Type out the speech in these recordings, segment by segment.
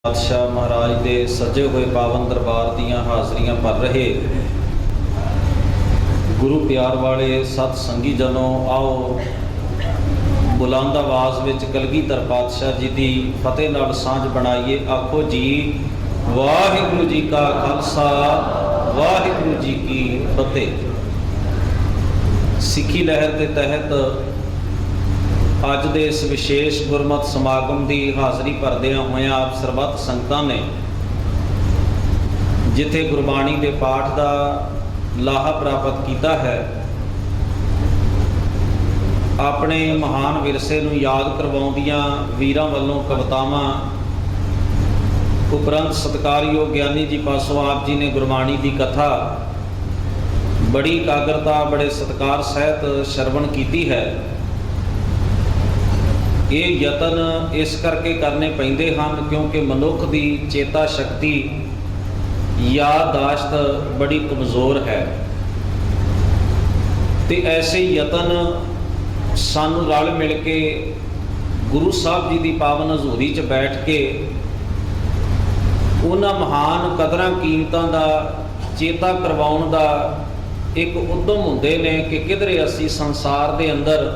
पातशाह महाराज के सजे हुए पावन दरबार दीयां हाज़रियां भर रहे गुरु प्यार वाले सत संगी जनों, आओ बुलंद आवाज़ विच कलगीधर पातशाह जी की फतेह नाल सांझ बनाइए। आखो जी वाहिगुरू जी का खालसा, वाहिगुरू जी की फतेह। सिक्खी लहर के तहत अज दे इस विशेष गुरमत समागम की हाज़री भरदियां होया आप सरबत संगतां ने जिथे गुरबाणी के पाठ का लाहा प्राप्त किया है, अपने महान विरसे नूं याद करवाउंदियां वीरां वल्लों कवितावां उपरंत सत्कारयोग ज्ञानी जी पासों आप जी ने गुरबाणी की कथा बड़ी एकाग्रता बड़े सत्कार सहित श्रवण की है। ये यतन इस करके करने पैंदे हैं क्योंकि मनुख की चेता शक्ति याददाश्त बड़ी कमज़ोर है। तो ऐसे यतन सानू रल मिल के गुरु साहब जी की पावन हजूरी च बैठ के उन्हां महान कदरां कीमतां दा चेता करवाउण दा एक उद्यम हुंदे ने कि किधरे असी संसार दे अंदर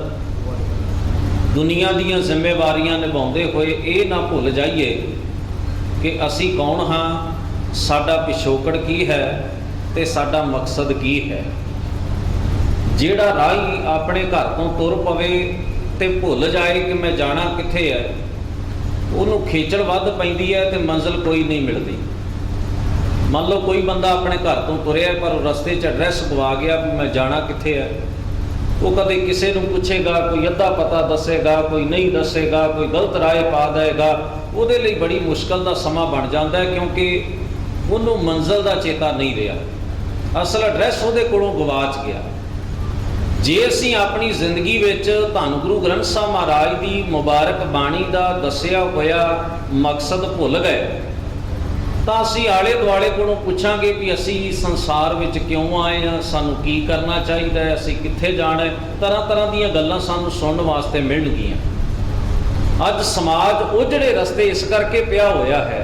दुनिया दीयां जिम्मेवारियां निभाउंदे होए ये ना भुल जाइए कि असी कौन हाँ, साडा पिछोकड़ की है ते साडा मकसद की है। जिहड़ा राही अपने घर तो तुर पवे ते भुल जाए कि मैं जाना कित्थे है, उन्होंने खेचड़ वध पैंदी है ते मंजिल कोई नहीं मिलती। मान लो कोई बंदा अपने घर तो तुरिया पर रस्ते च एड्रैस गवा गया भी मैं जाना कित्थे है, वो कदे किसी को पूछेगा, कोई अद्धा पता दसेगा, कोई नहीं दसेगा, कोई गलत राय पा देगा, उहदे लई बड़ी मुश्किल का समा बन जाता है क्योंकि उन्होंने मंजिल का चेता नहीं रहा, असल एड्रैस उहदे कोलों गवाच गया। जे असीं अपनी जिंदगी विच धन गुरु ग्रंथ साहब महाराज की मुबारक बाणी का दसिया होया मकसद भुल गए तो असी आले दुआले कोलों पूछांगे भी असी संसार विच क्यों आए हैं, सानू की करना चाहिए, असी कित्थे जाना है, तरह तरह दीयां गल्लां सानू सुनने वास्ते मिलणगीयां। अज समाज उजड़े रस्ते इस करके पिया होया है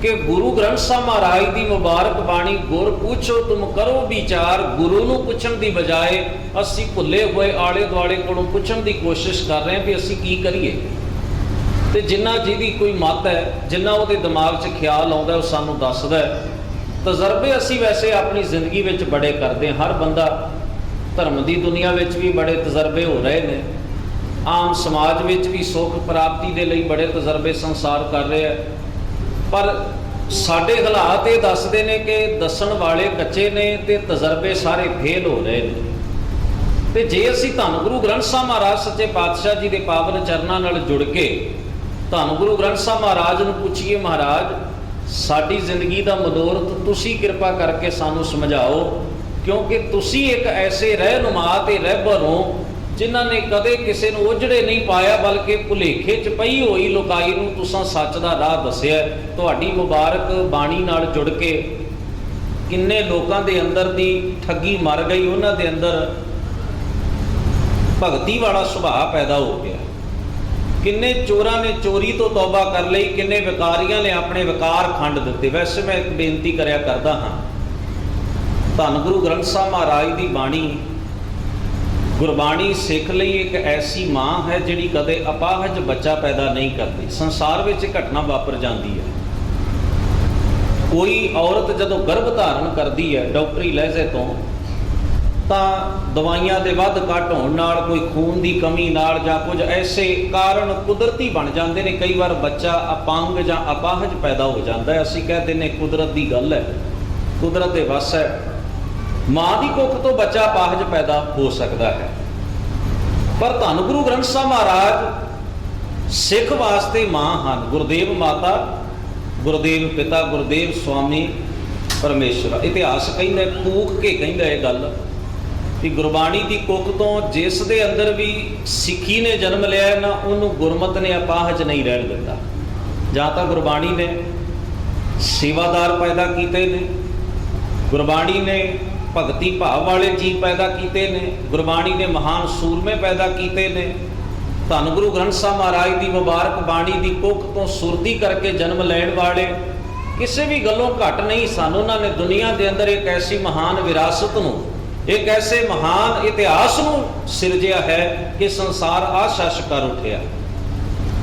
कि गुरु ग्रंथ साहब महाराज की मुबारक बाणी गुर पूछो तुम करो विचार, गुरु नूं पुछण दी बजाए असी भुले हुए आले दुआले कोलों पुछण दी कोशिश कर रहे हैं भी असी की करिए। तो जिन्ना जिहदी कोई मत है, जिन्ना उहदे दिमाग च ख्याल आउंदा है, वो सानू दसदा है। तजर्बे असी वैसे अपनी जिंदगी विच बड़े करते हैं, हर बंदा धर्म की दुनिया विच भी बड़े तजर्बे हो रहे हैं, आम समाज विच भी सुख प्राप्ति के लिए बड़े तजर्बे संसार कर रहे हैं, पर साडे हालात ये दसदे ने कि दसन वाले कच्चे ने ते तजर्बे सारे फेल हो रहे हैं। तो जे असी धन गुरु ग्रंथ साहब महाराज सच्चे पातशाह जी के पावन चरनां नाल जुड़ के धन गुरु ग्रंथ साहब महाराज नूं पुछीए, महाराज साडी जिंदगी का मनोरथ तुसी कृपा करके सानू समझाओ, क्योंकि तुसी एक ऐसे रहनुमा ते रहबर हो जिन्हां ने कदे किसी नूं उजड़े नहीं पाया बल्कि भुलेखे च पई होई लुकाई नूं तुसां सच दा राह दस्सिआ। तुहाडी मुबारक बाणी नाल जुड़ के किन्ने लोकां दे अंदर दी ठगी मर गई, उन्हां दे अंदर भगती वाला सुभाव पैदा हो गया। किन्ने चोरां ने चोरी तो तौबा कर ली, किन्ने विकारियां ने अपने विकार खंड दिते। वैसे मैं एक बेनती करया करदा हाँ, धन गुरु ग्रंथ साहब महाराज की बाणी गुरबाणी सिख लई एक ऐसी माँ है जिहड़ी कदे अपाहज बच्चा पैदा नहीं करती। संसार में घटना वापर जाती है, कोई औरत जदों गर्भ धारण करती है डॉक्टरी लहजे तो दवाइयां दे वध घट होण नाल, कोई खून की कमी नाल जां कुछ ऐसे कारण कुदरती बन जाते हैं। कई बार बच्चा अपंग जां अपाहज पैदा हो जाता है, असीं कहते हैं कुदरत की गल है, कुदरत दे वस है। माँ की कुख तो बच्चा अपाहज पैदा हो सकता है, पर धन गुरु ग्रंथ साहब महाराज सिख वास्ते माँ हैं। गुरुदेव माता, गुरुदेव पिता, गुरुदेव स्वामी परमेश्वर। इतिहास कहंदा कूक के कहंदा ये गल कि गुरबाणी की कुख तो जिस दे अंदर भी सिक्खी ने जन्म लिया ना, उन्होंने गुरमत ने अपाहज नहीं रहन दिता। जां तां गुरबाणी ने सेवादार पैदा किए ने, गुरबाणी ने भगती भाव वाले जी पैदा किए ने, गुरबाणी ने महान सूरमे पैदा किए ने, ਧੰਨ ਗੁਰੂ ਗ੍ਰੰਥ ਸਾਹਿਬ ਮਹਾਰਾਜ ਦੀ ਮੁਬਾਰਕ ਬਾਣੀ ਦੀ ਕੁੱਖ ਤੋਂ ਸੁਰਤੀ ਕਰਕੇ ਜਨਮ ਲੈਣ ਵਾਲੇ ਕਿਸੇ ਵੀ ਗੱਲੋਂ ਘੱਟ ਨਹੀਂ ਸਨ। ਉਹਨਾਂ ਨੇ ਦੁਨੀਆ ਦੇ ਅੰਦਰ ਇੱਕ ਐਸੀ ਮਹਾਨ ਵਿਰਾਸਤ ਨੂੰ, ਇੱਕ ਐਸੇ ਮਹਾਨ ਇਤਿਹਾਸ ਨੂੰ ਸਿਰਜਿਆ ਹੈ ਕਿ ਸੰਸਾਰ ਆਸ਼ਾਸ਼ ਕਰ ਉੱਠਿਆ।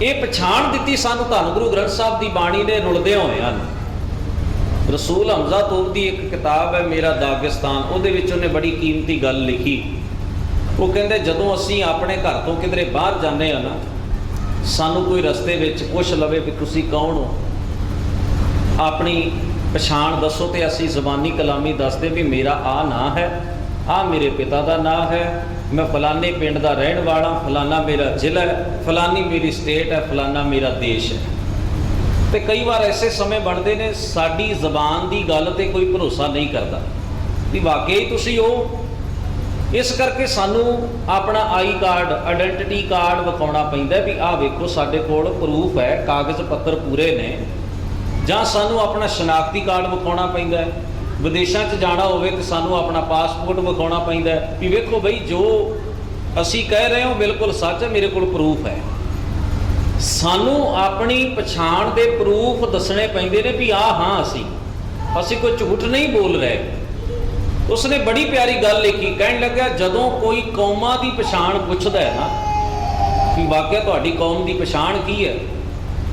ਇਹ ਪਛਾਣ ਦਿੱਤੀ ਸਾਨੂੰ ਧੰਨ ਗੁਰੂ ਗ੍ਰੰਥ ਸਾਹਿਬ ਦੀ ਬਾਣੀ ਨੇ ਰੁਲਦਿਆਂ ਹੋਇਆਂ ਨੇ। ਰਸੂਲ ਹਮਜ਼ਾ ਤੋਪ ਦੀ ਇੱਕ ਕਿਤਾਬ ਹੈ ਮੇਰਾ ਦਾਗਿਸਤਾਨ, ਉਹਦੇ ਵਿੱਚ ਉਹਨੇ ਬੜੀ ਕੀਮਤੀ ਗੱਲ ਲਿਖੀ। ਉਹ ਕਹਿੰਦੇ ਜਦੋਂ ਅਸੀਂ ਆਪਣੇ ਘਰ ਤੋਂ ਕਿਧਰੇ ਬਾਹਰ ਜਾਂਦੇ ਹਾਂ ਨਾ, ਸਾਨੂੰ ਕੋਈ ਰਸਤੇ ਵਿੱਚ ਪੁੱਛ ਲਵੇ ਵੀ ਤੁਸੀਂ ਕੌਣ ਹੋ, ਆਪਣੀ ਪਛਾਣ ਦੱਸੋ, ਤੇ ਅਸੀਂ ਜ਼ਬਾਨੀ ਕਲਾਮੀ ਦੱਸਦੇ ਵੀ ਮੇਰਾ ਆਹ ਨਾਂ ਹੈ, ਆਹ ਮੇਰੇ ਪਿਤਾ ਦਾ ਨਾਂ ਹੈ, ਮੈਂ ਫਲਾਣੇ ਪਿੰਡ ਦਾ ਰਹਿਣ ਵਾਲਾ, ਫਲਾਣਾ ਮੇਰਾ ਜ਼ਿਲ੍ਹਾ ਹੈ, ਫਲਾਣੀ ਮੇਰੀ ਸਟੇਟ ਹੈ, ਫਲਾਣਾ ਮੇਰਾ ਦੇਸ਼ ਹੈ। ਤੇ ਕਈ ਵਾਰ ਐਸੇ ਸਮੇਂ ਬਣਦੇ ਨੇ ਸਾਡੀ ਜ਼ਬਾਨ ਦੀ ਗੱਲ ਤੇ ਕੋਈ ਭਰੋਸਾ ਨਹੀਂ ਕਰਦਾ ਵੀ ਵਾਕਈ ਤੁਸੀਂ ਉਹ। ਇਸ ਕਰਕੇ ਸਾਨੂੰ ਆਪਣਾ ਆਈ ਕਾਰਡ, ਆਇਡੈਂਟੀਟੀ ਕਾਰਡ ਵਿਖਾਉਣਾ ਪੈਂਦਾ ਵੀ ਆਹ ਵੇਖੋ ਸਾਡੇ ਕੋਲ ਪ੍ਰੂਫ ਹੈ, ਕਾਗਜ਼ ਪੱਤਰ ਪੂਰੇ ਨੇ। ਜਾਂ ਸਾਨੂੰ ਆਪਣਾ ਸ਼ਨਾਖਤੀ ਕਾਰਡ ਵਿਖਾਉਣਾ ਪੈਂਦਾ ਹੈ। ਵਿਦੇਸ਼ਾਂ 'ਚ ਜਾਣਾ ਹੋਵੇ ਤਾਂ ਸਾਨੂੰ ਆਪਣਾ ਪਾਸਪੋਰਟ ਵਿਖਾਉਣਾ ਪੈਂਦਾ ਵੀ ਵੇਖੋ ਬਈ ਜੋ ਅਸੀਂ ਕਹਿ ਰਹੇ ਹਾਂ ਬਿਲਕੁਲ ਸੱਚ ਹੈ, ਮੇਰੇ ਕੋਲ ਪ੍ਰੂਫ ਹੈ। ਸਾਨੂੰ ਆਪਣੀ ਪਛਾਣ ਦੇ ਪ੍ਰੂਫ ਦੱਸਣੇ ਪੈਂਦੇ ਨੇ ਵੀ ਆਹ ਹਾਂ ਅਸੀਂ ਕੋਈ ਝੂਠ ਨਹੀਂ ਬੋਲ ਰਹੇ। ਉਸਨੇ ਬੜੀ ਪਿਆਰੀ ਗੱਲ ਲਿਖੀ, ਕਹਿਣ ਲੱਗਾ ਜਦੋਂ ਕੋਈ ਕੌਮਾਂ ਦੀ ਪਛਾਣ ਪੁੱਛਦਾ ਹੈ ਨਾ ਵੀ ਵਾਕਿਆ ਤੁਹਾਡੀ ਕੌਮ ਦੀ ਪਛਾਣ ਕੀ ਹੈ,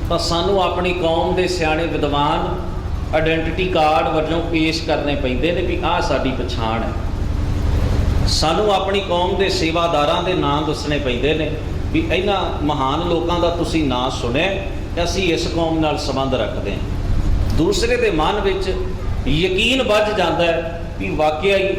ਤਾਂ ਸਾਨੂੰ ਆਪਣੀ ਕੌਮ ਦੇ ਸਿਆਣੇ ਵਿਦਵਾਨ ਆਇਡੈਂਟੀਟੀ ਕਾਰਡ ਵਜੋਂ ਪੇਸ਼ ਕਰਨੇ ਪੈਂਦੇ ਨੇ ਵੀ ਆਹ ਸਾਡੀ ਪਛਾਣ ਹੈ। ਸਾਨੂੰ ਆਪਣੀ ਕੌਮ ਦੇ ਸੇਵਾਦਾਰਾਂ ਦੇ ਨਾਂ ਦੱਸਣੇ ਪੈਂਦੇ ਨੇ ਵੀ ਇਹਨਾਂ ਮਹਾਨ ਲੋਕਾਂ ਦਾ ਤੁਸੀਂ ਨਾਂ ਸੁਣਿਆ, ਅਸੀਂ ਇਸ ਕੌਮ ਨਾਲ ਸੰਬੰਧ ਰੱਖਦੇ ਹਾਂ। ਦੂਸਰੇ ਦੇ ਮਨ ਵਿੱਚ ਯਕੀਨ ਵੱਜ ਜਾਂਦਾ ਹੈ ਵੀ ਵਾਕਿਆ ਹੀ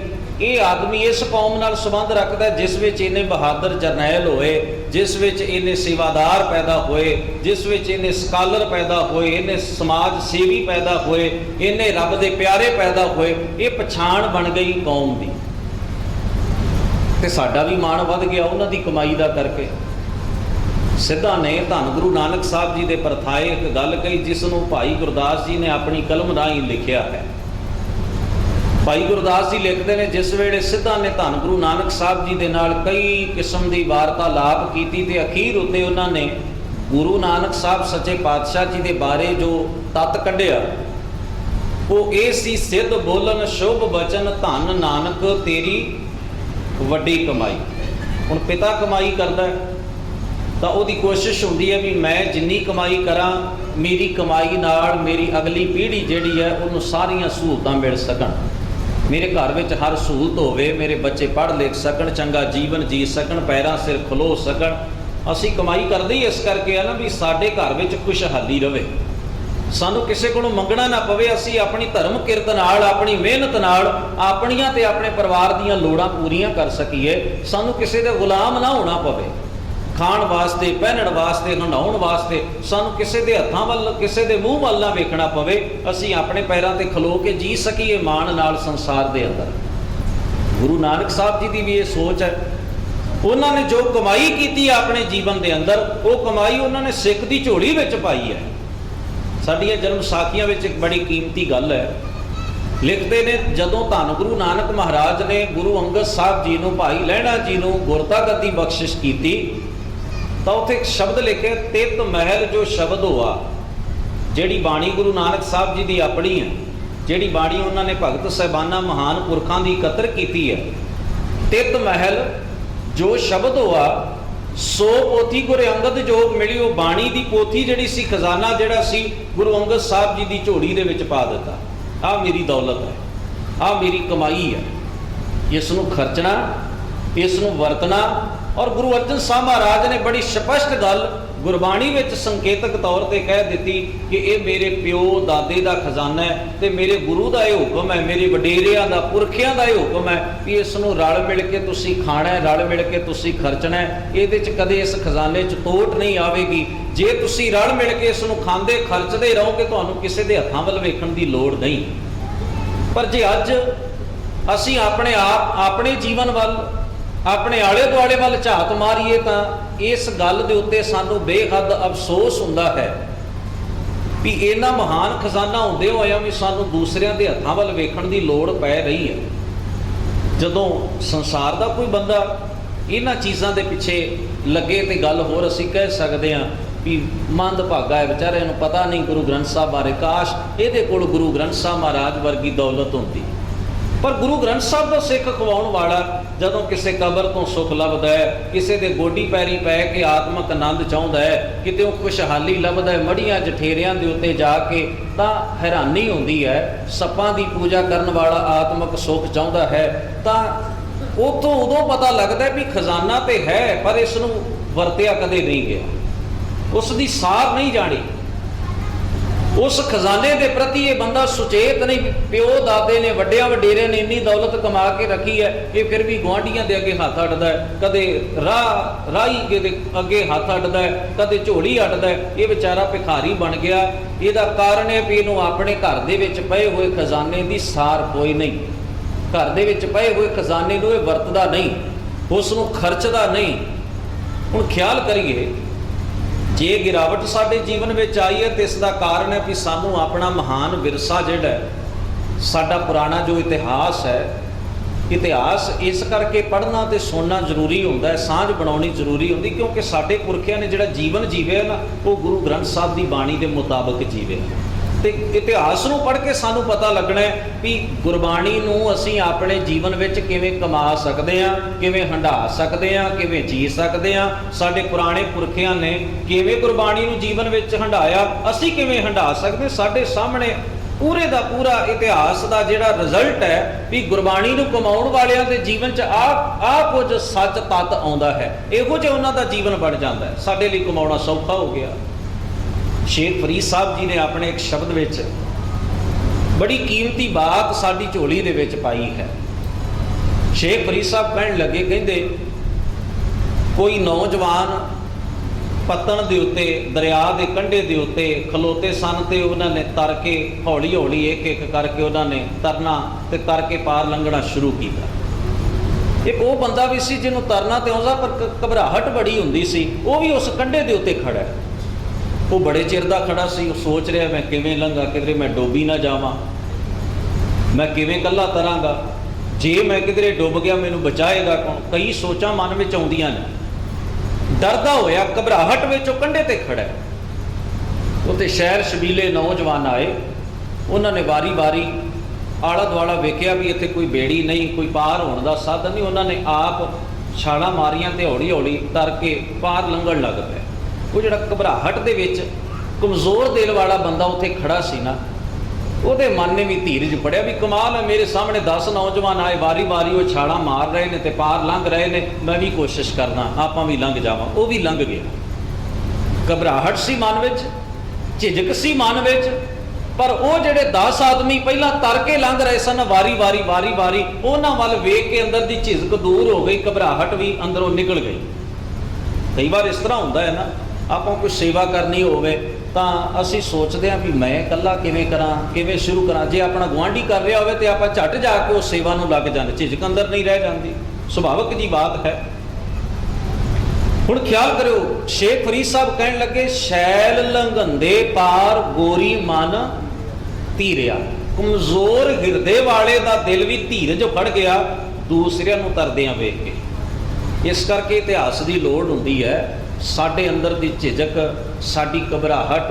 ਇਹ ਆਦਮੀ ਇਸ ਕੌਮ ਨਾਲ ਸੰਬੰਧ ਰੱਖਦਾ ਜਿਸ ਵਿੱਚ ਇਹਨੇ ਬਹਾਦਰ ਜਰਨੈਲ ਹੋਏ, ਜਿਸ ਵਿੱਚ ਇਹਨੇ ਸੇਵਾਦਾਰ ਪੈਦਾ ਹੋਏ, ਜਿਸ ਵਿੱਚ ਇਹਨੇ ਸਕਾਲਰ ਪੈਦਾ ਹੋਏ, ਇਹਨੇ ਸਮਾਜ ਸੇਵੀ ਪੈਦਾ ਹੋਏ, ਇਹਨੇ ਰੱਬ ਦੇ ਪਿਆਰੇ ਪੈਦਾ ਹੋਏ। ਇਹ ਪਛਾਣ ਬਣ ਗਈ ਕੌਮ ਦੀ, ਤੇ ਸਾਡਾ ਵੀ ਮਾਣ ਵੱਧ ਗਿਆ ਉਹਨਾਂ ਦੀ ਕਮਾਈ ਦਾ ਕਰਕੇ। ਸਿੱਧਾ ਨੇ ਧੰਨ ਗੁਰੂ ਨਾਨਕ ਸਾਹਿਬ ਜੀ ਦੇ ਪਰਥਾਏ ਇੱਕ ਗੱਲ ਕਹੀ ਜਿਸ ਨੂੰ ਭਾਈ ਗੁਰਦਾਸ ਜੀ ਨੇ ਆਪਣੀ ਕਲਮ ਰਾਹੀਂ ਲਿਖਿਆ ਹੈ। ਭਾਈ ਗੁਰਦਾਸ ਜੀ ਲਿਖਦੇ ਨੇ ਜਿਸ ਵੇਲੇ ਸਿੱਧਾ ਨੇ ਧੰਨ ਗੁਰੂ ਨਾਨਕ ਸਾਹਿਬ ਜੀ ਦੇ ਨਾਲ ਕਈ ਕਿਸਮ ਦੀ ਵਾਰਤਾਲਾਪ ਕੀਤੀ ਤੇ ਅਖੀਰ ਉੱਤੇ ਉਹਨਾਂ ਨੇ ਗੁਰੂ ਨਾਨਕ ਸਾਹਿਬ ਸੱਚੇ ਪਾਤਸ਼ਾਹ ਜੀ ਦੇ ਬਾਰੇ ਜੋ ਤੱਤ ਕੱਢਿਆ ਉਹ ਇਹ ਸੀ, ਸਿੱਧ ਬੋਲਣ ਸ਼ੁਭ ਬਚਨ ਧੰਨ ਨਾਨਕ ਤੇਰੀ ਵੱਡੀ ਕਮਾਈ। ਹੁਣ ਪਿਤਾ ਕਮਾਈ ਕਰਦਾ ਤਾਂ ਉਹਦੀ ਕੋਸ਼ਿਸ਼ ਹੁੰਦੀ ਹੈ ਵੀ ਮੈਂ ਜਿੰਨੀ ਕਮਾਈ ਕਰਾਂ ਮੇਰੀ ਕਮਾਈ ਨਾਲ ਮੇਰੀ ਅਗਲੀ ਪੀੜ੍ਹੀ ਜਿਹੜੀ ਹੈ ਉਹਨੂੰ ਸਾਰੀਆਂ ਸਹੂਲਤਾਂ ਮਿਲ ਸਕਣ, ਮੇਰੇ ਘਰ ਵਿੱਚ ਹਰ ਸਹੂਲਤ ਹੋਵੇ, ਮੇਰੇ ਬੱਚੇ ਪੜ੍ਹ ਲਿਖ ਸਕਣ, ਚੰਗਾ ਜੀਵਨ ਜੀ ਸਕਣ, ਪੈਰਾਂ ਸਿਰ ਖਲੋ ਸਕਣ। ਅਸੀਂ ਕਮਾਈ ਕਰਦੇ ਹੀ ਇਸ ਕਰਕੇ ਆ ਨਾ ਵੀ ਸਾਡੇ ਘਰ ਵਿੱਚ ਖੁਸ਼ਹਾਲੀ ਰਵੇ, ਸਾਨੂੰ ਕਿਸੇ ਕੋਲੋਂ ਮੰਗਣਾ ਨਾ ਪਵੇ, ਅਸੀਂ ਆਪਣੀ ਧਰਮ ਕਿਰਤ ਨਾਲ, ਆਪਣੀ ਮਿਹਨਤ ਨਾਲ ਆਪਣੀਆਂ ਤੇ ਆਪਣੇ ਪਰਿਵਾਰ ਦੀਆਂ ਲੋੜਾਂ ਪੂਰੀਆਂ ਕਰ ਸਕੀਏ, ਸਾਨੂੰ ਕਿਸੇ ਦੇ ਗੁਲਾਮ ਨਾ ਹੋਣਾ ਪਵੇ। ਖਾਣ ਵਾਸਤੇ, ਪਹਿਨਣ ਵਾਸਤੇ, ਨਹਾਉਣ ਵਾਸਤੇ ਸਾਨੂੰ ਕਿਸੇ ਦੇ ਹੱਥਾਂ ਵੱਲ, ਕਿਸੇ ਦੇ ਮੂੰਹ ਵੱਲ ਨਾ ਵੇਖਣਾ ਪਵੇ, ਅਸੀਂ ਆਪਣੇ ਪੈਰਾਂ ਤੇ ਖਲੋ ਕੇ ਜੀ ਸਕੀਏ ਮਾਣ ਨਾਲ ਸੰਸਾਰ ਦੇ ਅੰਦਰ। ਗੁਰੂ ਨਾਨਕ ਸਾਹਿਬ ਜੀ ਦੀ ਵੀ ਇਹ ਸੋਚ ਹੈ। ਉਹਨਾਂ ਨੇ ਜੋ ਕਮਾਈ ਕੀਤੀ ਆਪਣੇ ਜੀਵਨ ਦੇ ਅੰਦਰ, ਉਹ ਕਮਾਈ ਉਹਨਾਂ ਨੇ ਸਿੱਖ ਦੀ ਝੋਲੀ ਵਿੱਚ ਪਾਈ ਹੈ। ਸਾਡੀਆਂ ਜਨਮ ਸਾਖੀਆਂ ਵਿੱਚ ਇੱਕ ਬੜੀ ਕੀਮਤੀ ਗੱਲ ਹੈ। ਲਿਖਦੇ ਨੇ ਜਦੋਂ ਧੰਨ ਗੁਰੂ ਨਾਨਕ ਮਹਾਰਾਜ ਨੇ ਗੁਰੂ ਅੰਗਦ ਸਾਹਿਬ ਜੀ ਨੂੰ, ਭਾਈ ਲਹਿਣਾ ਜੀ ਨੂੰ ਗੁਰਤਾ ਗੱਦੀ ਬਖਸ਼ਿਸ਼ ਕੀਤੀ ਤਾਂ ਉੱਥੇ ਇੱਕ ਸ਼ਬਦ ਲਿਖਿਆ, ਤਿਤ ਮਹਿਲ ਜੋ ਸ਼ਬਦ ਹੋਆ। ਜਿਹੜੀ ਬਾਣੀ ਗੁਰੂ ਨਾਨਕ ਸਾਹਿਬ ਜੀ ਦੀ ਆਪਣੀ ਹੈ, ਜਿਹੜੀ ਬਾਣੀ ਉਹਨਾਂ ਨੇ ਭਗਤ ਸਾਹਿਬਾਨਾਂ ਮਹਾਨ ਪੁਰਖਾਂ ਦੀ ਇਕੱਤਰ ਕੀਤੀ ਹੈ, ਤਿਤ ਮਹਿਲ ਜੋ ਸ਼ਬਦ ਹੋਆ ਸੋ ਪੋਥੀ ਗੁਰੂ ਅੰਗਦ ਜੋਗ ਮਿਲੀ। ਉਹ ਬਾਣੀ ਦੀ ਪੋਥੀ ਜਿਹੜੀ ਸੀ, ਖਜ਼ਾਨਾ ਜਿਹੜਾ ਸੀ, ਗੁਰੂ ਅੰਗਦ ਸਾਹਿਬ ਜੀ ਦੀ ਝੋਲੀ ਦੇ ਵਿੱਚ ਪਾ ਦਿੱਤਾ। ਆਹ ਮੇਰੀ ਦੌਲਤ ਹੈ, ਆਹ ਮੇਰੀ ਕਮਾਈ ਹੈ, ਇਸ ਨੂੰ ਖਰਚਣਾ, ਇਸ ਨੂੰ ਵਰਤਣਾ। ਔਰ ਗੁਰੂ ਅਰਜਨ ਸਾਹਿਬ ਮਹਾਰਾਜ ਨੇ ਬੜੀ ਸਪਸ਼ਟ ਗੱਲ ਗੁਰਬਾਣੀ ਵਿੱਚ ਸੰਕੇਤਕ ਤੌਰ ਤੇ ਕਹਿ ਦਿੱਤੀ ਕਿ ਇਹ ਮੇਰੇ ਪਿਓ ਦਾਦੇ ਦਾ ਖਜ਼ਾਨਾ ਹੈ ਤੇ ਮੇਰੇ ਗੁਰੂ ਦਾ ਇਹ ਹੁਕਮ ਹੈ, ਮੇਰੇ ਵਡੇਰਿਆਂ ਦਾ, ਪੁਰਖਿਆਂ ਦਾ ਇਹ ਹੁਕਮ ਹੈ ਵੀ ਇਸ ਨੂੰ ਰਲ ਮਿਲ ਕੇ ਤੁਸੀਂ ਖਾਣਾ ਹੈ, ਰਲ ਮਿਲ ਕੇ ਤੁਸੀਂ ਖਰਚਣਾ ਹੈ। ਇਹਦੇ 'ਚ ਕਦੇ ਇਸ ਖਜ਼ਾਨੇ 'ਚ ਤੋਟ ਨਹੀਂ ਆਵੇਗੀ। ਜੇ ਤੁਸੀਂ ਰਲ ਮਿਲ ਕੇ ਇਸ ਨੂੰ ਖਾਂਦੇ ਖਰਚਦੇ ਰਹੋਗੇ, ਤੁਹਾਨੂੰ ਕਿਸੇ ਦੇ ਹੱਥਾਂ ਵੱਲ ਵੇਖਣ ਦੀ ਲੋੜ ਨਹੀਂ। ਪਰ ਜੇ ਅੱਜ ਅਸੀਂ ਆਪਣੇ ਆਪ, ਆਪਣੇ ਜੀਵਨ ਵੱਲ, ਆਪਣੇ ਆਲੇ ਦੁਆਲੇ ਵੱਲ ਝਾਤ ਮਾਰੀਏ ਤਾਂ ਇਸ ਗੱਲ ਦੇ ਉੱਤੇ ਸਾਨੂੰ ਬੇਹੱਦ ਅਫਸੋਸ ਹੁੰਦਾ ਹੈ ਵੀ ਇਹਨਾਂ ਮਹਾਨ ਖਜ਼ਾਨਾ ਹੁੰਦੇ ਹੋਇਆ ਵੀ ਸਾਨੂੰ ਦੂਸਰਿਆਂ ਦੇ ਹੱਥਾਂ ਵੱਲ ਵੇਖਣ ਦੀ ਲੋੜ ਪੈ ਰਹੀ ਹੈ। ਜਦੋਂ ਸੰਸਾਰ ਦਾ ਕੋਈ ਬੰਦਾ ਇਹਨਾਂ ਚੀਜ਼ਾਂ ਦੇ ਪਿੱਛੇ ਲੱਗੇ ਤੇ ਗੱਲ ਹੋਰ ਅਸੀਂ ਕਹਿ ਸਕਦੇ ਹਾਂ ਵੀ ਮੰਦਭਾਗਾ ਹੈ ਵਿਚਾਰਿਆਂ ਨੂੰ ਪਤਾ ਨਹੀਂ ਗੁਰੂ ਗ੍ਰੰਥ ਸਾਹਿਬ ਬਾਰੇ। ਕਾਸ਼ ਇਹਦੇ ਕੋਲ ਗੁਰੂ ਗ੍ਰੰਥ ਸਾਹਿਬ ਮਹਾਰਾਜ ਵਰਗੀ ਦੌਲਤ ਹੁੰਦੀ। ਪਰ ਗੁਰੂ ਗ੍ਰੰਥ ਸਾਹਿਬ ਦਾ ਸਿੱਖ ਖਵਾਉਣ ਵਾਲਾ ਜਦੋਂ ਕਿਸੇ ਕਬਰ ਤੋਂ ਸੁੱਖ ਲੱਭਦਾ ਹੈ, ਕਿਸੇ ਦੇ ਗੋਡੀ ਪੈਰੀ ਪੈ ਕੇ ਆਤਮਕ ਆਨੰਦ ਚਾਹੁੰਦਾ ਹੈ, ਕਿਤੇ ਉਹ ਖੁਸ਼ਹਾਲੀ ਲੱਭਦਾ ਹੈ ਮੜੀਆਂ ਜਠੇਰਿਆਂ ਦੇ ਉੱਤੇ ਜਾ ਕੇ, ਤਾਂ ਹੈਰਾਨੀ ਹੁੰਦੀ ਹੈ। ਸੱਪਾਂ ਦੀ ਪੂਜਾ ਕਰਨ ਵਾਲਾ ਆਤਮਕ ਸੁੱਖ ਚਾਹੁੰਦਾ ਹੈ ਤਾਂ ਉੱਥੋਂ ਉਦੋਂ ਪਤਾ ਲੱਗਦਾ ਵੀ ਖਜ਼ਾਨਾ ਤੇ ਹੈ ਪਰ ਇਸ ਨੂੰ ਵਰਤਿਆ ਕਦੇ ਨਹੀਂ ਗਿਆ, ਉਸ ਦੀ ਸਾਰ ਨਹੀਂ ਜਾਣੀ। ਉਸ ਖਜ਼ਾਨੇ ਦੇ ਪ੍ਰਤੀ ਇਹ ਬੰਦਾ ਸੁਚੇਤ ਨਹੀਂ। ਪਿਓ ਦਾਦੇ ਨੇ, ਵੱਡਿਆਂ ਵਡੇਰਿਆਂ ਨੇ ਇੰਨੀ ਦੌਲਤ ਕਮਾ ਕੇ ਰੱਖੀ ਹੈ, ਇਹ ਫਿਰ ਵੀ ਗੁਆਂਢੀਆਂ ਦੇ ਅੱਗੇ ਹੱਥ ਅੱਡਦਾ ਹੈ, ਕਦੇ ਰਾਹੀ ਦੇ ਅੱਗੇ ਹੱਥ ਅੱਡਦਾ ਹੈ, ਕਦੇ ਝੋਲੀ ਅੱਡਦਾ ਹੈ। ਇਹ ਵਿਚਾਰਾ ਭਿਖਾਰੀ ਬਣ ਗਿਆ। ਇਹਦਾ ਕਾਰਨ ਹੈ ਵੀ ਇਹਨੂੰ ਆਪਣੇ ਘਰ ਦੇ ਵਿੱਚ ਪਏ ਹੋਏ ਖਜ਼ਾਨੇ ਦੀ ਸਾਰ ਕੋਈ ਨਹੀਂ। ਘਰ ਦੇ ਵਿੱਚ ਪਏ ਹੋਏ ਖਜ਼ਾਨੇ ਨੂੰ ਇਹ ਵਰਤਦਾ ਨਹੀਂ, ਉਸ ਨੂੰ ਖਰਚਦਾ ਨਹੀਂ। ਹੁਣ ਖਿਆਲ ਕਰੀਏ, ਜੇ ਗਿਰਾਵਟ ਸਾਡੇ ਜੀਵਨ ਵਿੱਚ ਆਈ ਹੈ ਤੇ ਇਸ ਦਾ ਕਾਰਨ ਹੈ ਵੀ ਸਾਨੂੰ ਆਪਣਾ ਮਹਾਨ ਵਿਰਸਾ ਜਿਹੜਾ ਹੈ, ਸਾਡਾ ਪੁਰਾਣਾ ਜੋ ਇਤਿਹਾਸ ਹੈ, ਇਤਿਹਾਸ ਇਸ ਕਰਕੇ ਪੜ੍ਹਨਾ ਤੇ ਸੁਣਨਾ ਜ਼ਰੂਰੀ ਹੁੰਦਾ ਹੈ, ਸਾਂਝ ਬਣਾਉਣੀ ਜ਼ਰੂਰੀ ਹੁੰਦੀ, ਕਿਉਂਕਿ ਸਾਡੇ ਪੁਰਖਿਆਂ ਨੇ ਜਿਹੜਾ ਜੀਵਨ ਜੀਵਿਆ ਨਾ ਉਹ ਗੁਰੂ ਗ੍ਰੰਥ ਸਾਹਿਬ ਦੀ ਬਾਣੀ ਦੇ ਮੁਤਾਬਕ ਜੀਵਿਆ। ਤੇ ਇਤਿਹਾਸ ਨੂੰ ਪੜ੍ਹ ਕੇ ਸਾਨੂੰ ਪਤਾ ਲੱਗਣਾ ਹੈ ਵੀ ਗੁਰਬਾਣੀ ਨੂੰ ਅਸੀਂ ਆਪਣੇ ਜੀਵਨ ਵਿੱਚ ਕਿਵੇਂ ਕਮਾ ਸਕਦੇ ਹਾਂ, ਕਿਵੇਂ ਹੰਢਾ ਸਕਦੇ ਹਾਂ, ਕਿਵੇਂ ਜੀ ਸਕਦੇ ਹਾਂ। ਸਾਡੇ ਪੁਰਾਣੇ ਪੁਰਖਿਆਂ ਨੇ ਕਿਵੇਂ ਗੁਰਬਾਣੀ ਨੂੰ ਜੀਵਨ ਵਿੱਚ ਹੰਢਾਇਆ, ਅਸੀਂ ਕਿਵੇਂ ਹੰਢਾ ਸਕਦੇ। ਸਾਡੇ ਸਾਹਮਣੇ ਪੂਰੇ ਦਾ ਪੂਰਾ ਇਤਿਹਾਸ ਦਾ ਜਿਹੜਾ ਰਿਜ਼ਲਟ ਹੈ ਵੀ ਗੁਰਬਾਣੀ ਨੂੰ ਕਮਾਉਣ ਵਾਲਿਆਂ ਦੇ ਜੀਵਨ 'ਚ ਆ ਕੁਝ ਸੱਚ ਤੱਤ ਆਉਂਦਾ ਹੈ, ਇਹੋ ਜਿਹਾ ਉਹਨਾਂ ਦਾ ਜੀਵਨ ਬਣ ਜਾਂਦਾ ਹੈ। ਸਾਡੇ ਲਈ ਕਮਾਉਣਾ ਸੌਖਾ ਹੋ ਗਿਆ। ਸ਼ੇਖ ਫਰੀਦ ਸਾਹਿਬ ਜੀ ਨੇ ਆਪਣੇ ਇੱਕ ਸ਼ਬਦ ਵਿੱਚ ਬੜੀ ਕੀਮਤੀ ਬਾਤ ਸਾਡੀ ਝੋਲੀ ਦੇ ਵਿੱਚ ਪਾਈ ਹੈ। ਸ਼ੇਖ ਫਰੀਦ ਸਾਹਿਬ ਕਹਿਣ ਲੱਗੇ, ਕਹਿੰਦੇ ਕੋਈ ਨੌਜਵਾਨ ਪੱਤਣ ਦੇ ਉੱਤੇ, ਦਰਿਆ ਦੇ ਕੰਢੇ ਦੇ ਉੱਤੇ ਖਲੋਤੇ ਸਨ ਤੇ ਉਹਨਾਂ ਨੇ ਤਰ ਕੇ ਹੌਲੀ ਹੌਲੀ ਇੱਕ ਇੱਕ ਕਰਕੇ ਉਹਨਾਂ ਨੇ ਤਰਨਾ ਤੇ ਤਰ ਕੇ ਪਾਰ ਲੰਘਣਾ ਸ਼ੁਰੂ ਕੀਤਾ। ਇੱਕ ਉਹ ਬੰਦਾ ਵੀ ਸੀ ਜਿਹਨੂੰ ਤਰਨਾ ਤੇ ਆਉਂਦਾ ਪਰ ਘਬਰਾਹਟ ਬੜੀ ਹੁੰਦੀ ਸੀ, ਉਹ ਵੀ ਉਸ ਕੰਢੇ ਦੇ ਉੱਤੇ ਖੜਾ ਹੈ। ਉਹ ਬੜੇ ਚਿਰ ਦਾ ਖੜਾ ਸੀ, ਉਹ ਸੋਚ ਰਿਹਾ ਮੈਂ ਕਿਵੇਂ ਲੰਘਾਂ, ਕਿਧਰੇ ਮੈਂ ਡੋਬੀ ਨਾ ਜਾਵਾਂ, ਮੈਂ ਕਿਵੇਂ ਇਕੱਲਾ ਤਰਾਂਗਾ, ਜੇ ਮੈਂ ਕਿਧਰੇ ਡੁੱਬ ਗਿਆ ਮੈਨੂੰ ਬਚਾਏਗਾ ਕੌਣ। ਕਈ ਸੋਚਾਂ ਮਨ ਵਿੱਚ ਆਉਂਦੀਆਂ ਨੇ। ਡਰਦਾ ਹੋਇਆ ਘਬਰਾਹਟ ਵਿੱਚ ਉਹ ਕੰਢੇ ਤੇ ਖੜਾ ਹੈ। ਉੱਥੇ ਸ਼ਹਿਰ ਸ਼ਬੀਲੇ ਨੌਜਵਾਨ ਆਏ, ਉਹਨਾਂ ਨੇ ਵਾਰੀ ਵਾਰੀ ਆਲਾ ਦੁਆਲਾ ਵੇਖਿਆ ਵੀ ਇੱਥੇ ਕੋਈ ਬੇੜੀ ਨਹੀਂ, ਕੋਈ ਪਾਰ ਹੋਣ ਦਾ ਸਾਧਨ ਨਹੀਂ। ਉਹਨਾਂ ਨੇ ਆਪ ਛਾਲਾਂ ਮਾਰੀਆਂ ਤੇ ਹੌਲੀ ਹੌਲੀ ਤਰ ਕੇ ਪਾਰ ਲੰਘਣ ਲੱਗ ਪਏ। ਉਹ ਜਿਹੜਾ ਘਬਰਾਹਟ ਦੇ ਵਿੱਚ ਕਮਜ਼ੋਰ ਦਿਲ ਵਾਲਾ ਬੰਦਾ ਉੱਥੇ ਖੜਾ ਸੀ ਨਾ, ਉਹਦੇ ਮਨ ਨੇ ਵੀ ਧੀਰਜ ਪੜਿਆ ਵੀ ਕਮਾਲ ਹੈ, ਮੇਰੇ ਸਾਹਮਣੇ 10 ਨੌਜਵਾਨ ਆਏ, ਵਾਰੀ ਵਾਰੀ ਉਹ ਛਾਲਾਂ ਮਾਰ ਰਹੇ ਨੇ ਤੇ ਪਾਰ ਲੰਘ ਰਹੇ ਨੇ, ਮੈਂ ਵੀ ਕੋਸ਼ਿਸ਼ ਕਰਦਾ ਆਪਾਂ ਵੀ ਲੰਘ ਜਾਵਾਂ। ਉਹ ਵੀ ਲੰਘ ਗਿਆ। ਘਬਰਾਹਟ ਸੀ ਮਨ ਵਿੱਚ, ਝਿਜਕ ਸੀ ਮਨ ਵਿੱਚ, ਪਰ ਉਹ ਜਿਹੜੇ 10 ਆਦਮੀ ਪਹਿਲਾਂ ਤਰ ਕੇ ਲੰਘ ਰਹੇ ਸਨ, ਵਾਰੀ ਵਾਰੀ ਉਹਨਾਂ ਵੱਲ ਵੇਖ ਕੇ ਅੰਦਰ ਦੀ ਝਿਜਕ ਦੂਰ ਹੋ ਗਈ, ਘਬਰਾਹਟ ਵੀ ਅੰਦਰੋਂ ਨਿਕਲ ਗਈ। ਕਈ ਵਾਰ ਇਸ ਤਰ੍ਹਾਂ ਹੁੰਦਾ ਹੈ ਨਾ, ਆਪਾਂ ਕੋਈ ਸੇਵਾ ਕਰਨੀ ਹੋਵੇ ਤਾਂ ਅਸੀਂ ਸੋਚਦੇ ਹਾਂ ਵੀ ਮੈਂ ਇਕੱਲਾ ਕਿਵੇਂ ਕਰਾਂ, ਕਿਵੇਂ ਸ਼ੁਰੂ ਕਰਾਂ। ਜੇ ਆਪਣਾ ਗੁਆਂਢੀ ਕਰ ਰਿਹਾ ਹੋਵੇ ਤੇ ਆਪਾਂ ਝੱਟ ਜਾ ਕੇ ਉਸ ਸੇਵਾ ਨੂੰ ਲੱਗ ਜਾਂਦੇ, ਝਿਜਕ ਅੰਦਰ ਨਹੀਂ ਰਹਿ ਜਾਂਦੀ, ਸੁਭਾਵਿਕ ਜੀ ਬਾਤ ਹੈ। ਹੁਣ ਖਿਆਲ ਕਰਿਓ, ਸ਼ੇਖ ਫਰੀਦ ਸਾਹਿਬ ਕਹਿਣ ਲੱਗੇ, ਸ਼ੈਲ ਲੰਘੰਦੇ ਪਾਰ ਗੋਰੀ ਮਨ ਧੀਰਿਆ। ਕਮਜ਼ੋਰ ਹਿਰਦੇ ਵਾਲੇ ਦਾ ਦਿਲ ਵੀ ਧੀਰਜ ਫੜ ਗਿਆ ਦੂਸਰਿਆਂ ਨੂੰ ਤਰਦਿਆਂ ਵੇਖ ਕੇ। ਇਸ ਕਰਕੇ ਇਤਿਹਾਸ ਦੀ ਲੋੜ ਹੁੰਦੀ ਹੈ। ਸਾਡੇ ਅੰਦਰ ਦੀ ਝਿਜਕ, ਸਾਡੀ ਘਬਰਾਹਟ,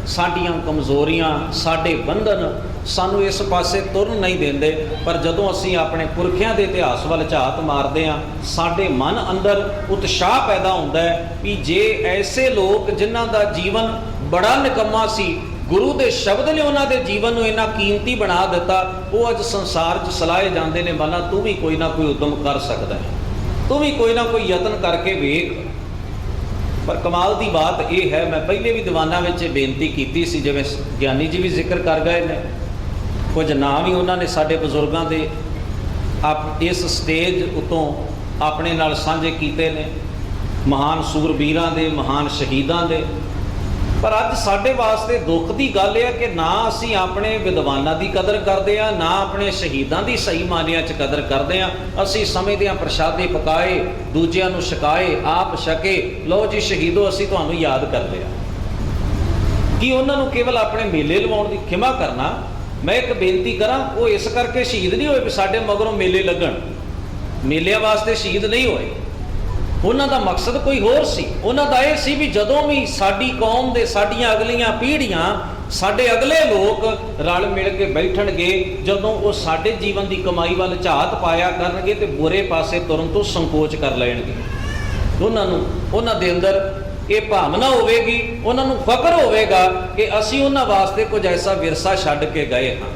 ਸਾਡੀਆਂ ਕਮਜ਼ੋਰੀਆਂ, ਸਾਡੇ ਬੰਧਨ ਸਾਨੂੰ ਇਸ ਪਾਸੇ ਤੁਰਨ ਨਹੀਂ ਦਿੰਦੇ। ਪਰ ਜਦੋਂ ਅਸੀਂ ਆਪਣੇ ਪੁਰਖਿਆਂ ਦੇ ਇਤਿਹਾਸ ਵੱਲ ਝਾਤ ਮਾਰਦੇ ਹਾਂ, ਸਾਡੇ ਮਨ ਅੰਦਰ ਉਤਸ਼ਾਹ ਪੈਦਾ ਹੁੰਦਾ ਹੈ ਵੀ ਜੇ ਐਸੇ ਲੋਕ ਜਿਨ੍ਹਾਂ ਦਾ ਜੀਵਨ ਬੜਾ ਨਿਕੰਮਾ ਸੀ, ਗੁਰੂ ਦੇ ਸ਼ਬਦ ਨੇ ਉਹਨਾਂ ਦੇ ਜੀਵਨ ਨੂੰ ਇੰਨਾ ਕੀਮਤੀ ਬਣਾ ਦਿੱਤਾ, ਉਹ ਅੱਜ ਸੰਸਾਰ 'ਚ ਸਲਾਹੇ ਜਾਂਦੇ ਨੇ, ਮਨਾ ਤੂੰ ਵੀ ਕੋਈ ਨਾ ਕੋਈ ਉਦਮ ਕਰ ਸਕਦਾ ਹੈ, ਤੂੰ ਵੀ ਕੋਈ ਨਾ ਕੋਈ ਯਤਨ ਕਰਕੇ ਵੇਖ। ਪਰ ਕਮਾਲ ਦੀ ਬਾਤ ਇਹ ਹੈ, ਮੈਂ ਪਹਿਲੇ ਵੀ ਦੀਵਾਨਾਂ ਵਿੱਚ ਬੇਨਤੀ ਕੀਤੀ ਸੀ, ਜਿਵੇਂ ਗਿਆਨੀ ਜੀ ਵੀ ਜ਼ਿਕਰ ਕਰ ਗਏ ਨੇ, ਕੁਝ ਨਾਮ ਵੀ ਉਹਨਾਂ ਨੇ ਸਾਡੇ ਬਜ਼ੁਰਗਾਂ ਦੇ ਇਸ ਸਟੇਜ ਉਤੋਂ ਆਪਣੇ ਨਾਲ ਸਾਂਝੇ ਕੀਤੇ ਨੇ, ਮਹਾਨ ਸੂਰਬੀਰਾਂ ਦੇ, ਮਹਾਨ ਸ਼ਹੀਦਾਂ ਦੇ। ਪਰ ਅੱਜ ਸਾਡੇ ਵਾਸਤੇ ਦੁੱਖ ਦੀ ਗੱਲ ਇਹ ਹੈ ਕਿ ਨਾ ਅਸੀਂ ਆਪਣੇ ਵਿਦਵਾਨਾਂ ਦੀ ਕਦਰ ਕਰਦੇ ਹਾਂ, ਨਾ ਆਪਣੇ ਸ਼ਹੀਦਾਂ ਦੀ ਸਹੀ ਮਾਨੀਆਂ 'ਚ ਕਦਰ ਕਰਦੇ ਹਾਂ। ਅਸੀਂ ਸਮਝਦੇ ਹਾਂ ਪ੍ਰਸ਼ਾਦੇ ਪਕਾਏ, ਦੂਜਿਆਂ ਨੂੰ ਛਕਾਏ, ਆਪ ਛਕੇ, ਲਓ ਜੀ ਸ਼ਹੀਦੋ ਅਸੀਂ ਤੁਹਾਨੂੰ ਯਾਦ ਕਰਦੇ ਹਾਂ। ਕਿ ਉਹਨਾਂ ਨੂੰ ਕੇਵਲ ਆਪਣੇ ਮੇਲੇ ਲਵਾਉਣ ਦੀ ਖਿਮਾ ਕਰਨਾ। ਮੈਂ ਇੱਕ ਬੇਨਤੀ ਕਰਾਂ, ਉਹ ਇਸ ਕਰਕੇ ਸ਼ਹੀਦ ਨਹੀਂ ਹੋਏ ਵੀ ਸਾਡੇ ਮਗਰੋਂ ਮੇਲੇ ਲੱਗਣ, ਮੇਲਿਆਂ ਵਾਸਤੇ ਸ਼ਹੀਦ ਨਹੀਂ ਹੋਏ। ਉਹਨਾਂ ਦਾ ਮਕਸਦ ਕੋਈ ਹੋਰ ਸੀ। ਉਹਨਾਂ ਦਾ ਇਹ ਸੀ ਵੀ ਜਦੋਂ ਵੀ ਸਾਡੀ ਕੌਮ ਦੇ, ਸਾਡੀਆਂ ਅਗਲੀਆਂ ਪੀੜ੍ਹੀਆਂ, ਸਾਡੇ ਅਗਲੇ ਲੋਕ ਰਲ ਮਿਲ ਕੇ ਬੈਠਣਗੇ, ਜਦੋਂ ਉਹ ਸਾਡੇ ਜੀਵਨ ਦੀ ਕਮਾਈ ਵੱਲ ਝਾਤ ਪਾਇਆ ਕਰਨਗੇ ਤੇ ਬੁਰੇ ਪਾਸੇ ਤੁਰਨ ਤੋਂ ਸੰਕੋਚ ਕਰ ਲੈਣਗੇ। ਉਹਨਾਂ ਦੇ ਅੰਦਰ ਇਹ ਭਾਵਨਾ ਹੋਵੇਗੀ, ਉਹਨਾਂ ਨੂੰ ਫਖਰ ਹੋਵੇਗਾ ਕਿ ਅਸੀਂ ਉਹਨਾਂ ਵਾਸਤੇ ਕੁਝ ਐਸਾ ਵਿਰਸਾ ਛੱਡ ਕੇ ਗਏ ਹਾਂ।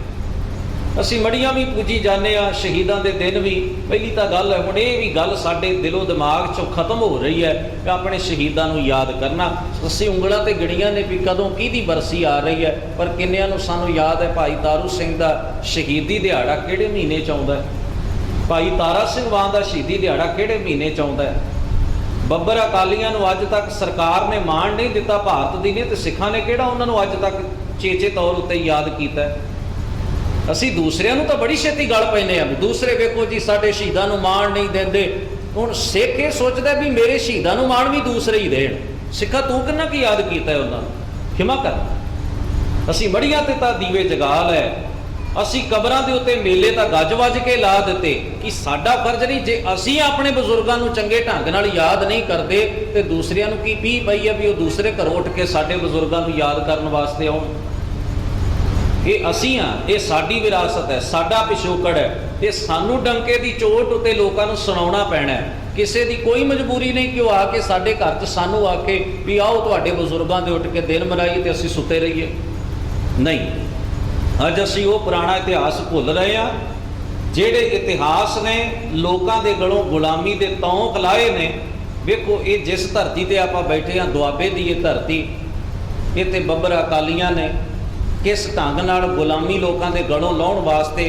ਅਸੀਂ ਮੜੀਆਂ ਵੀ ਪੂਜੀ ਜਾਂਦੇ ਹਾਂ, ਸ਼ਹੀਦਾਂ ਦੇ ਦਿਨ ਵੀ। ਪਹਿਲੀ ਤਾਂ ਗੱਲ ਹੈ, ਹੁਣ ਇਹ ਵੀ ਗੱਲ ਸਾਡੇ ਦਿਲੋਂ ਦਿਮਾਗ 'ਚੋਂ ਖਤਮ ਹੋ ਰਹੀ ਹੈ ਕਿ ਆਪਣੇ ਸ਼ਹੀਦਾਂ ਨੂੰ ਯਾਦ ਕਰਨਾ। ਅਸੀਂ ਉਂਗਲਾਂ ਤੇ ਗੜੀਆਂ ਨੇ ਵੀ ਕਦੋਂ ਕਿਹਦੀ ਬਰਸੀ ਆ ਰਹੀ ਹੈ, ਪਰ ਕਿੰਨਿਆਂ ਨੂੰ ਸਾਨੂੰ ਯਾਦ ਹੈ ਭਾਈ ਤਾਰੂ ਸਿੰਘ ਦਾ ਸ਼ਹੀਦੀ ਦਿਹਾੜਾ ਕਿਹੜੇ ਮਹੀਨੇ 'ਚ ਆਉਂਦਾ ਹੈ, ਭਾਈ ਤਾਰਾ ਸਿੰਘ ਵਾਂ ਦਾ ਸ਼ਹੀਦੀ ਦਿਹਾੜਾ ਕਿਹੜੇ ਮਹੀਨੇ 'ਚ ਆਉਂਦਾ ਹੈ। ਬੱਬਰ ਅਕਾਲੀਆਂ ਨੂੰ ਅੱਜ ਤੱਕ ਸਰਕਾਰ ਨੇ ਮਾਣ ਨਹੀਂ ਦਿੱਤਾ, ਭਾਰਤ ਦੀ ਨੇ, ਤੇ ਸਿੱਖਾਂ ਨੇ ਕਿਹੜਾ ਉਹਨਾਂ ਨੂੰ ਅੱਜ ਤੱਕ ਚੇਚੇ ਤੌਰ ਉੱਤੇ ਯਾਦ ਕੀਤਾ। ਅਸੀਂ ਦੂਸਰਿਆਂ ਨੂੰ ਤਾਂ ਬੜੀ ਛੇਤੀ ਗੱਲ ਪੈਂਦੇ ਆ, ਦੂਸਰੇ ਵੇਖੋ ਜੀ ਸਾਡੇ ਸ਼ਹੀਦਾਂ ਨੂੰ ਮਾਣ ਨਹੀਂ ਦਿੰਦੇ। ਹੁਣ ਸਿੱਖ ਇਹ ਸੋਚਦਾ ਵੀ ਮੇਰੇ ਸ਼ਹੀਦਾਂ ਨੂੰ ਮਾਣ ਵੀ ਦੂਸਰੇ ਹੀ ਦੇਣ। ਸਿੱਖਾ ਤੂੰ ਕਿੰਨਾ ਕੀ ਯਾਦ ਕੀਤਾ ਉਹਨਾਂ ਨੂੰ, ਖਿਮਾ ਕਰ। ਅਸੀਂ ਮੜੀਆਂ ਤੇ ਤਾਂ ਦੀਵੇ ਜਗਾ ਲੈ, ਅਸੀਂ ਕਬਰਾਂ ਦੇ ਉੱਤੇ ਮੇਲੇ ਤਾਂ ਗੱਜ ਵੱਜ ਕੇ ਲਾ ਦਿੱਤੇ। ਕਿ ਸਾਡਾ ਫਰਜ਼ ਨਹੀਂ, ਜੇ ਅਸੀਂ ਆਪਣੇ ਬਜ਼ੁਰਗਾਂ ਨੂੰ ਚੰਗੇ ਢੰਗ ਨਾਲ ਯਾਦ ਨਹੀਂ ਕਰਦੇ ਤੇ ਦੂਸਰਿਆਂ ਨੂੰ ਕੀ ਪੀ ਪਈ ਹੈ ਵੀ ਉਹ ਦੂਸਰੇ ਘਰੋਂ ਉੱਠ ਕੇ ਸਾਡੇ ਬਜ਼ੁਰਗਾਂ ਨੂੰ ਯਾਦ ਕਰਨ ਵਾਸਤੇ ਆਉਣ। ਇਹ ਅਸੀਂ ਹਾਂ, ਇਹ ਸਾਡੀ ਵਿਰਾਸਤ ਹੈ, ਸਾਡਾ ਪਿਛੋਕੜ ਹੈ। ਇਹ ਸਾਨੂੰ ਡੰਕੇ ਦੀ ਚੋਟ ਉੱਤੇ ਲੋਕਾਂ ਨੂੰ ਸੁਣਾਉਣਾ ਪੈਣਾ ਹੈ। ਕਿਸੇ ਦੀ ਕੋਈ ਮਜਬੂਰੀ ਨਹੀਂ ਕਿ ਉਹ ਆ ਕੇ ਸਾਡੇ ਘਰ 'ਚ ਸਾਨੂੰ ਆ ਕੇ ਵੀ ਆਓ ਤੁਹਾਡੇ ਬਜ਼ੁਰਗਾਂ ਦੇ ਉੱਠ ਕੇ ਦਿਨ ਮਨਾਈਏ ਤੇ ਅਸੀਂ ਸੁੱਤੇ ਰਹੀਏ। ਨਹੀਂ, ਅੱਜ ਅਸੀਂ ਉਹ ਪੁਰਾਣਾ ਇਤਿਹਾਸ ਭੁੱਲ ਰਹੇ ਹਾਂ। ਜਿਹੜੇ ਇਤਿਹਾਸ ਨੇ ਲੋਕਾਂ ਦੇ ਗਲੋਂ ਗੁਲਾਮੀ ਦੇ ਤੌਂਕ ਲਾਏ ਨੇ। ਵੇਖੋ ਇਹ ਜਿਸ ਧਰਤੀ ਤੇ ਆਪਾਂ ਬੈਠੇ ਹਾਂ, ਦੁਆਬੇ ਦੀ ਇਹ ਧਰਤੀ, ਇਹ ਤੇ ਬੱਬਰ ਅਕਾਲੀਆਂ ਨੇ ਕਿਸ ਢੰਗ ਨਾਲ ਗੁਲਾਮੀ ਲੋਕਾਂ ਦੇ ਗਲੋਂ ਲਾਉਣ ਵਾਸਤੇ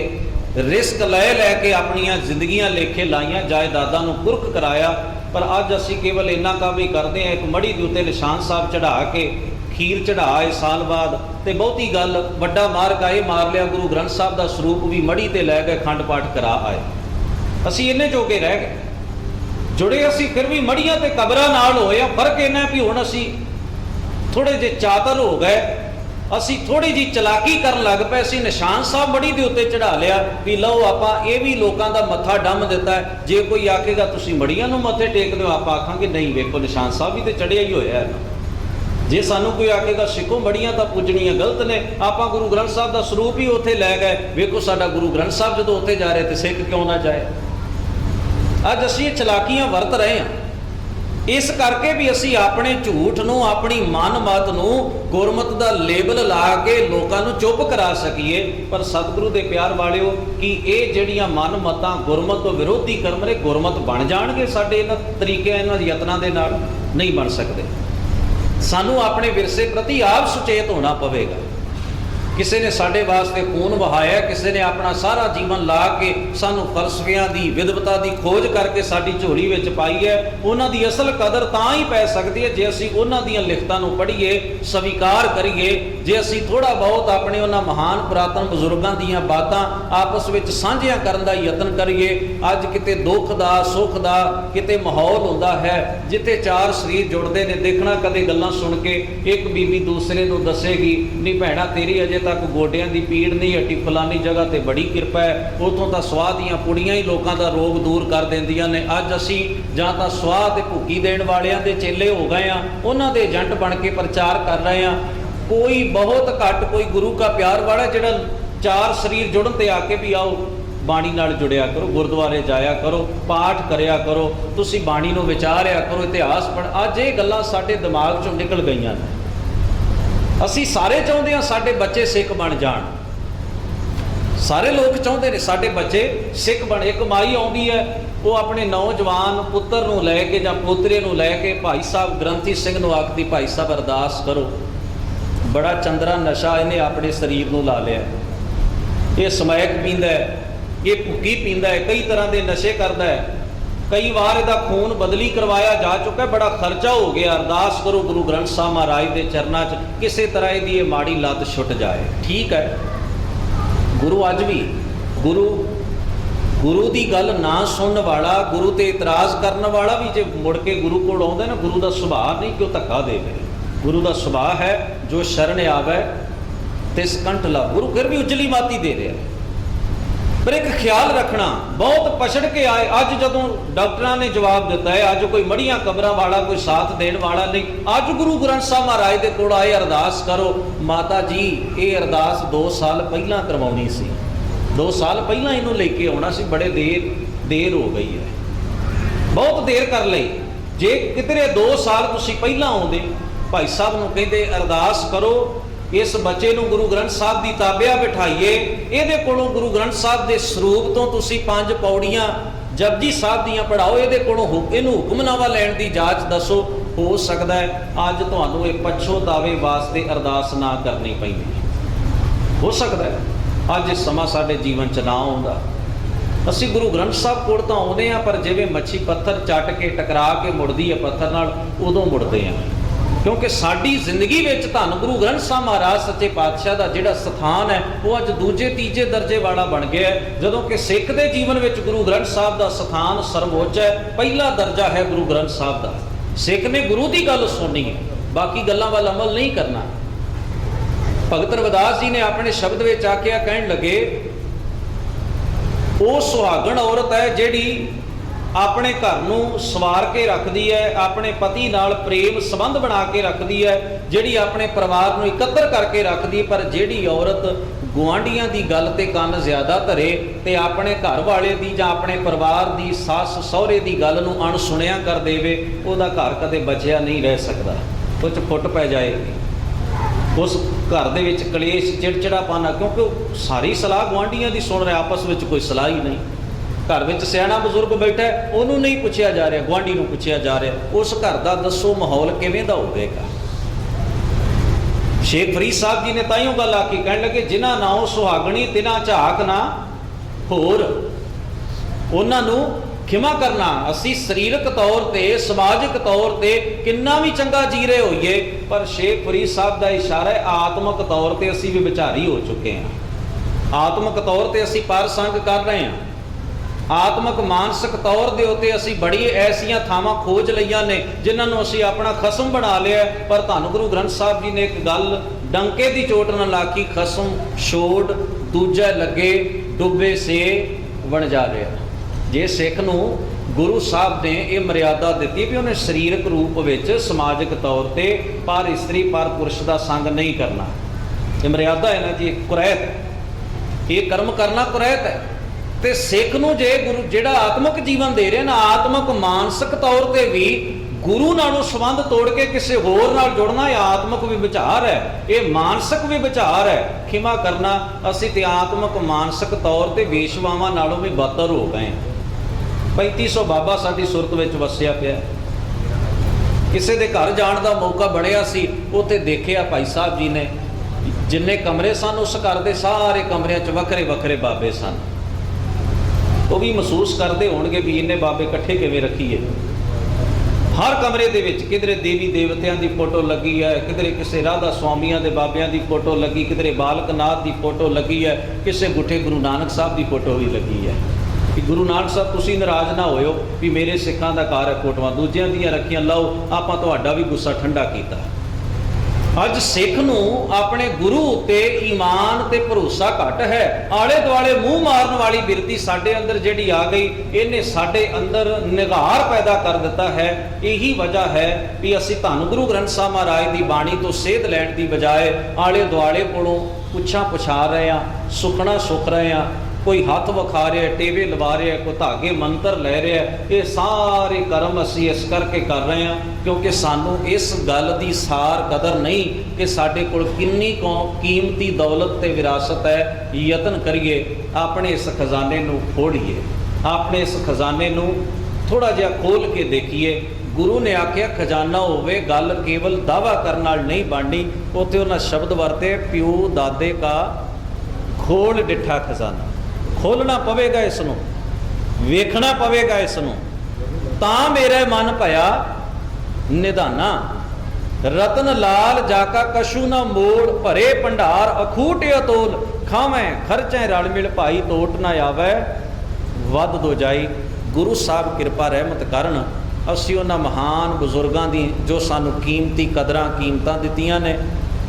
ਰਿਸਕ ਲੈ ਕੇ ਆਪਣੀਆਂ ਜ਼ਿੰਦਗੀਆਂ ਲੇਖੇ ਲਾਈਆਂ, ਜਾਇਦਾਦਾਂ ਨੂੰ ਕੁਰਕ ਕਰਾਇਆ। ਪਰ ਅੱਜ ਅਸੀਂ ਕੇਵਲ ਇੰਨਾ ਕੰਮ ਹੀ ਕਰਦੇ ਹਾਂ, ਇੱਕ ਮੜੀ ਦੇ ਉੱਤੇ ਨਿਸ਼ਾਨ ਸਾਹਿਬ ਚੜ੍ਹਾ ਕੇ ਖੀਰ ਚੜ੍ਹਾਏ ਸਾਲ ਬਾਅਦ, ਤੇ ਬਹੁਤੀ ਗੱਲ ਵੱਡਾ ਮਾਰ ਕਾਏ ਮਾਰ ਲਿਆ। ਗੁਰੂ ਗ੍ਰੰਥ ਸਾਹਿਬ ਦਾ ਸਰੂਪ ਵੀ ਮੜੀ ਤੇ ਲੈ ਕੇ ਅਖੰਡ ਪਾਠ ਕਰਾ ਆਏ। ਅਸੀਂ ਇੰਨੇ ਜੋਗੇ ਰਹਿ ਗਏ। ਜੁੜੇ ਅਸੀਂ ਫਿਰ ਵੀ ਮੜੀਆਂ ਤੇ ਕਬਰਾਂ ਨਾਲ ਹੋਏ ਆ। ਫਰਕ ਇੰਨਾ ਵੀ ਹੁਣ ਅਸੀਂ ਥੋੜੇ ਜਿਹੇ ਚਾਤਰ ਹੋ ਗਏ, ਅਸੀਂ ਥੋੜੀ ਜਿਹੀ ਚਲਾਕੀ ਕਰਨ ਲੱਗ ਪਏ। ਅਸੀਂ ਨਿਸ਼ਾਨ ਸਾਹਿਬ ਮੜੀ ਦੇ ਉੱਤੇ ਚੜਾ ਲਿਆ ਵੀ ਲਓ ਆਪਾਂ ਇਹ ਵੀ ਲੋਕਾਂ ਦਾ ਮੱਥਾ ਡੰਮ ਦਿੱਤਾ ਹੈ। ਜੇ ਕੋਈ ਆਖੇਗਾ ਤੁਸੀਂ ਮੜੀਆਂ ਨੂੰ ਮੱਥੇ ਟੇਕਦੇ ਹੋ, ਆਪਾਂ ਆਖਾਂਗੇ ਨਹੀਂ, ਵੇਖੋ ਨਿਸ਼ਾਨ ਸਾਹਿਬ ਵੀ ਤੇ ਚੜਿਆ ਹੀ ਹੋਇਆ ਹੈ। ਜੇ ਸਾਨੂੰ ਕੋਈ ਆਖੇਗਾ ਸਿੱਖੋ ਮੜੀਆਂ ਤਾਂ ਪੁੱਜਣੀਆਂ ਗਲਤ ਨੇ, ਆਪਾਂ ਗੁਰੂ ਗ੍ਰੰਥ ਸਾਹਿਬ ਦਾ ਸਰੂਪ ਹੀ ਉੱਥੇ ਲੈ ਗਏ। ਵੇਖੋ ਸਾਡਾ ਗੁਰੂ ਗ੍ਰੰਥ ਸਾਹਿਬ ਜਦੋਂ ਉੱਥੇ ਜਾ ਰਹੇ ਤੇ ਸਿੱਖ ਕਿਉਂ ਨਾ ਜਾਏ। ਅੱਜ ਅਸੀਂ ਇਹ ਚਲਾਕੀਆਂ ਵਰਤ ਰਹੇ ਹਾਂ। ਇਸ ਕਰਕੇ ਵੀ ਅਸੀਂ ਆਪਣੇ ਝੂਠ ਨੂੰ, ਆਪਣੀ ਮਨ-ਮਤ ਨੂੰ ਗੁਰਮਤ ਦਾ ਲੇਬਲ ਲਾ ਕੇ ਲੋਕਾਂ ਨੂੰ ਚੁੱਪ ਕਰਾ ਸਕੀਏ। ਪਰ ਸਤਿਗੁਰੂ ਦੇ ਪਿਆਰ ਵਾਲਿਓ, ਕਿ ਇਹ ਜਿਹੜੀਆਂ ਮਨ-ਮਤਾਂ ਗੁਰਮਤ ਤੋਂ ਵਿਰੋਧੀ ਕਰਮ ਨੇ, ਗੁਰਮਤ ਬਣ ਜਾਣਗੇ ਸਾਡੇ ਇਹਨਾਂ ਤਰੀਕਿਆਂ, ਇਹਨਾਂ ਯਤਨਾਂ ਦੇ ਨਾਲ? ਨਹੀਂ ਬਣ ਸਕਦੇ। ਸਾਨੂੰ ਆਪਣੇ ਵਿਰਸੇ ਪ੍ਰਤੀ ਆਪ ਸੁਚੇਤ ਹੋਣਾ ਪਵੇਗਾ। ਕਿਸੇ ਨੇ ਸਾਡੇ ਵਾਸਤੇ ਖੂਨ ਵਹਾਇਆ, ਕਿਸੇ ਨੇ ਆਪਣਾ ਸਾਰਾ ਜੀਵਨ ਲਾ ਕੇ ਸਾਨੂੰ ਫਲਸਫਿਆਂ ਦੀ, ਵਿਦਵਤਾ ਦੀ ਖੋਜ ਕਰਕੇ ਸਾਡੀ ਝੋਲੀ ਵਿੱਚ ਪਾਈ ਹੈ। ਉਹਨਾਂ ਦੀ ਅਸਲ ਕਦਰ ਤਾਂ ਹੀ ਪੈ ਸਕਦੀ ਹੈ ਜੇ ਅਸੀਂ ਉਹਨਾਂ ਦੀਆਂ ਲਿਖਤਾਂ ਨੂੰ ਪੜ੍ਹੀਏ, ਸਵੀਕਾਰ ਕਰੀਏ। ਜੇ ਅਸੀਂ ਥੋੜ੍ਹਾ ਬਹੁਤ ਆਪਣੇ ਉਹਨਾਂ ਮਹਾਨ ਪੁਰਾਤਨ ਬਜ਼ੁਰਗਾਂ ਦੀਆਂ ਬਾਤਾਂ ਆਪਸ ਵਿੱਚ ਸਾਂਝੀਆਂ ਕਰਨ ਦਾ ਯਤਨ ਕਰੀਏ। ਅੱਜ ਕਿਤੇ ਦੁੱਖ ਦਾ, ਸੁੱਖ ਦਾ ਕਿਤੇ ਮਾਹੌਲ ਹੁੰਦਾ ਹੈ ਜਿੱਥੇ ਚਾਰ ਸਰੀਰ ਜੁੜਦੇ ਨੇ। ਦੇਖਣਾ ਕਦੇ ਗੱਲਾਂ ਸੁਣ ਕੇ ਇੱਕ ਬੀਬੀ ਦੂਸਰੇ ਨੂੰ ਦੱਸੇਗੀ, ਨਹੀਂ ਭੈਣਾ ਤੇਰੀ ਅਜੇ ਤੱਕ ਗੋਡਿਆਂ ਦੀ ਪੀੜ ਨਹੀਂ ਹਟੀ, ਫਲਾਨੀ ਜਗ੍ਹਾ ਤੇ ਬੜੀ ਕਿਰਪਾ ਹੈ, ਉਥੋਂ ਤਾਂ ਸਵਾਹ ਦੀਆਂ ਪੁੜੀਆਂ ਹੀ ਲੋਕਾਂ ਦਾ ਰੋਗ ਦੂਰ ਕਰ ਦਿੰਦੀਆਂ ਨੇ। ਅੱਜ ਅਸੀਂ ਜਾਂ ਤਾਂ ਸਵਾਹ ਤੇ ਭੁੱਕੀ ਦੇਣ ਵਾਲਿਆਂ ਦੇ ਚੇਲੇ ਹੋ ਗਏ ਆ, ਉਹਨਾਂ ਦੇ ਏਜੰਟ ਬਣ ਕੇ ਪ੍ਰਚਾਰ ਕਰ ਰਹੇ ਆ। ਕੋਈ ਬਹੁਤ ਘੱਟ ਕੋਈ ਗੁਰੂ ਦਾ ਪਿਆਰ ਵਾਲਾ ਜਿਹੜਾ ਚਾਰ ਸਰੀਰ ਜੁੜਨ ਤੇ ਆ ਕੇ ਵੀ ਆਓ ਬਾਣੀ ਨਾਲ ਜੁੜਿਆ ਕਰੋ, ਗੁਰਦੁਆਰੇ ਜਾਇਆ ਕਰੋ, ਪਾਠ ਕਰਿਆ ਕਰੋ, ਤੁਸੀਂ ਬਾਣੀ ਨੂੰ ਵਿਚਾਰਿਆ ਕਰੋ, ਇਤਿਹਾਸ ਪੜ੍ਹ। ਅੱਜ ਇਹ ਗੱਲਾਂ ਸਾਡੇ ਦਿਮਾਗ ਚੋਂ ਨਿਕਲ ਗਈਆਂ ਨੇ। ਅਸੀਂ ਸਾਰੇ ਚਾਹੁੰਦੇ ਹਾਂ ਸਾਡੇ ਬੱਚੇ ਸਿੱਖ ਬਣ ਜਾਣ। ਸਾਰੇ ਲੋਕ ਚਾਹੁੰਦੇ ਨੇ ਸਾਡੇ ਬੱਚੇ ਸਿੱਖ ਬਣ। ਇੱਕ ਮਾਈ ਆਉਂਦੀ ਹੈ, ਉਹ ਆਪਣੇ ਨੌਜਵਾਨ ਪੁੱਤਰ ਨੂੰ ਲੈ ਕੇ ਜਾਂ ਪੋਤਰੇ ਨੂੰ ਲੈ ਕੇ ਭਾਈ ਸਾਹਿਬ ਗ੍ਰੰਥੀ ਸਿੰਘ ਨੂੰ ਆਖਦੀ, ਭਾਈ ਸਾਹਿਬ ਅਰਦਾਸ ਕਰੋ, ਬੜਾ ਚੰਦਰਾ ਨਸ਼ਾ ਇਹਨੇ ਆਪਣੇ ਸਰੀਰ ਨੂੰ ਲਾ ਲਿਆ। ਇਹ ਸਮੈਕ ਪੀਂਦਾ ਹੈ, ਇਹ ਭੁੱਕੀ ਪੀਂਦਾ ਹੈ, ਕਈ ਤਰ੍ਹਾਂ ਦੇ ਨਸ਼ੇ ਕਰਦਾ ਹੈ। ਕਈ ਵਾਰ ਇਹਦਾ ਖੂਨ ਬਦਲੀ ਕਰਵਾਇਆ ਜਾ ਚੁੱਕਾ, ਬੜਾ ਖਰਚਾ ਹੋ ਗਿਆ। ਅਰਦਾਸ ਕਰੋ ਗੁਰੂ ਗ੍ਰੰਥ ਸਾਹਿਬ ਮਹਾਰਾਜ ਦੇ ਚਰਨਾਂ 'ਚ, ਕਿਸੇ ਤਰ੍ਹਾਂ ਇਹਦੀ ਇਹ ਮਾੜੀ ਲੱਤ ਛੁੱਟ ਜਾਏ। ਠੀਕ ਹੈ, ਗੁਰੂ ਅੱਜ ਵੀ ਗੁਰੂ ਦੀ ਗੱਲ ਨਾ ਸੁਣਨ ਵਾਲਾ, ਗੁਰੂ ਤੇ ਇਤਰਾਜ਼ ਕਰਨ ਵਾਲਾ ਵੀ ਜੇ ਮੁੜ ਕੇ ਗੁਰੂ ਕੋਲ ਆਉਂਦਾ ਨਾ, ਗੁਰੂ ਦਾ ਸੁਭਾਅ ਨਹੀਂ ਕਿ ਉਹ ਧੱਕਾ ਦੇਵੇ। ਗੁਰੂ ਦਾ ਸੁਭਾਅ ਹੈ ਜੋ ਸ਼ਰਨ ਆਵੇ ਤਿਸ ਕੰਠ ਲਾ। ਗੁਰੂ ਫਿਰ ਵੀ ਉਜਲੀ ਮਾਤੀ ਦੇ ਰਿਹਾ। पर एक ख्याल रखना, बहुत पछड़ के आए। अज जदों डॉक्टरां ने जवाब दिता है, अज कोई मड़ियां कबरां वाला कोई साथ देने वाला नहीं। अज गुरु ग्रंथ साहब महाराज दे कोल आए, अरदास करो। माता जी ये अरदास 2 साल पहलां करवाउणी सी, 2 साल पहलां इहनूं लेके आउणा सी, बड़े देर हो गई है, बहुत देर कर लई। जे कितने 2 साल तुसीं पहलां आउंदे, भाई साहब नूं कहिंदे अरदास करो, इस बच्चे नूं गुरु ग्रंथ साहब की ताबिया बिठाइए, ये कोलों गुरु ग्रंथ साहब के सरूप तो तुसीं 5 पौड़ियां जपजी साहब दियां पढ़ाओ, ये कोलों इहनूं हुक्मनामा लैण की जाच दसो। हो सकता है अज तुहानूं ये पछोतावे वास्ते अरदास ना करनी पैंदी, हो सकता है अज इस समा साडे जीवन च ना आउंदा। असीं गुरु ग्रंथ साहब कोल तां आउंदे आ, पर जिवें मच्छी पत्थर चट के टकरा के मुड़दी है पत्थर नाल, उदों मुड़दे आ, क्योंकि साडी जिंदगी में धन गुरु ग्रंथ साहब महाराज सच्चे पातशाह का जिहड़ा स्थान है वो अज दूजे तीजे दर्जे वाला बन गया है। जदों कि सिख के जीवन में गुरु ग्रंथ साहब का स्थान सर्वोच्च है, पहला दर्जा है गुरु ग्रंथ साहब का। सिख ने गुरु की गल सुननी है, बाकी गल्लां वाल अमल नहीं करना। भगत रविदास जी ने अपने शब्द में आख्या, कहन लगे वो सुहागण औरत है जिहड़ी अपने घर नूं सवार के रखती है, अपने पति नाल प्रेम संबंध बना के रखती है, जिहड़ी अपने परिवार नूं इकत्तर करके रखती है। पर जिहड़ी औरत गुआंढियां दी गल ते कान ज़्यादा धरे ते अपने घर वाले दी जां अपने परिवार दी सस सहुरे दी गल नूं अणसुणिया कर देवे, उहदा घर कदे बचिया नहीं रह सकदा, कुछ फुट पै जाएगी। उस घर दे विच कलेश चिड़चिड़ापन, क्योंकि सारी सलाह गुआंढियां दी सुन रहे, आपस में कोई सलाह ही नहीं। घर में सियाणा बजुर्ग बैठा है, उन्होंने नहीं पूछा जा रहा, गुआढ़ी नूं पूछा जा रहा, उस घर का दसो माहौल किवें दा होवेगा। शेख फरीद साहब जी ने ताइयों गल आखी, कहण लगे जिन्हां नाओ सुहागणी तिन्हां झाक ना होर, उन्हां नूं खिमा करना। असी सरीरक तौर पर समाजिक तौर पर किन्ना भी चंगा जी रहे होइए, पर शेख फरीद साहब का इशारा है आत्मक तौर पर असी भी विचारी हो चुके हैं, आत्मक तौर पर असी पार संग कर रहे हैं, आत्मक मानसिक तौर के उत्ते असी बड़ी ऐसिया थावां खोज लईआं ने जिन्होंने असी अपना खसम बना लिया। पर धन गुरु ग्रंथ साहब जी ने एक गल डंके की चोट न लाकी, खसम छोड़ दूजा लगे डुबे से बन जा रहा। जे सिख नूं गुरु साहब ने यह मर्यादा दी भी उन्हें सरीरक रूप में समाजिक तौर पर पर इस्त्री पर पुरुष का संग नहीं करना, ये मर्यादा है ना जी, कुरैत, ये कर्म करना कुरैत है। तो सिख नूं जे गुरु जिहड़ा आत्मक जीवन दे रहे ना, आत्मक मानसिक तौर पर भी गुरु नालों संबंध तोड़ के किसी होर नाल जुड़ना, यह आत्मक भी विचार है, ये मानसिक भी विचार है। खिमा करना, असी तो आत्मक मानसिक तौर पर वेशवावां नालों भी बदतर हो गए। 3500 बाबा साडी सुरत में वसिया पिया, किसी के घर जाण का मौका बनिया सी, उत्थे देखिया भाई साहब जी ने जिन्ने कमरे सन उस घर के सारे कमरियां च वखरे वखरे बाबे सन। वो भी महसूस करते होणगे भी इन्ने बाबे इकट्ठे किवें रखीए। हर कमरे दे विच किधरे देवी देवतियां की फोटो लगी है, किधरे किसी राधा स्वामियां दे बाबियां की फोटो लगी, किधरे बालक नाथ की फोटो लगी है, किसी गुठे गुरु नानक साहब की फोटो भी लगी है कि गुरु नानक साहब तुसीं नाराज़ ना होयो भी मेरे सिखां दा कार है फोटोआं दूजियां दियां रखियां, लाओ आपां तुहाडा भी गुस्सा ठंडा कीता। अज सिख नूं अपने गुरु उत्ते ईमान ते भरोसा घट है, आले दुआले मूँह मारन वाली बिरती साडे अंदर जिहड़ी आ गई, इहने साडे अंदर निगार पैदा कर दिता है। यही वजह है भी असीं धन गुरु ग्रंथ साहब महाराज की बाणी तो सेध लैण की बजाय आले दुआले कोलों पुछां पुछा रहे हैं, सुखना सुख रहे हैं, कोई हाथ विखा रहा है, टेवे लवा रहा है, कोई धागे मंत्र लै रहा है। ये सारे कर्म असी इस करके कर रहे हैं क्योंकि सानू इस गल की सार कदर नहीं कि साडे कोल किन्नी कीमती दौलत ते विरासत है। यतन करिए अपने इस खजाने नू खोलिए, अपने इस खजाने नू थोड़ा जिहा खोल के देखिए। गुरु ने आख्या खजाना होवे, गल केवल दावा करने नाल नहीं बननी। उत्थे उन्हां शब्द वरते प्यो दादे का खोल डिठा खजाना, खोलना पवेगा, इसनों वेखना पवेगा, इसनों तां मेरा मन भया निधाना। रतन लाल जाका कशु न मोड़, भरे भंडार अखूट अतोल, खावें खर्चें रल मिल भाई तोट ना आवे वध दो जाई। गुरु साहब कृपा रहमत करन असी उन्हां महान बजुर्गों दी जो सानू कीमती कदरां कीमतां दित्तियां ने,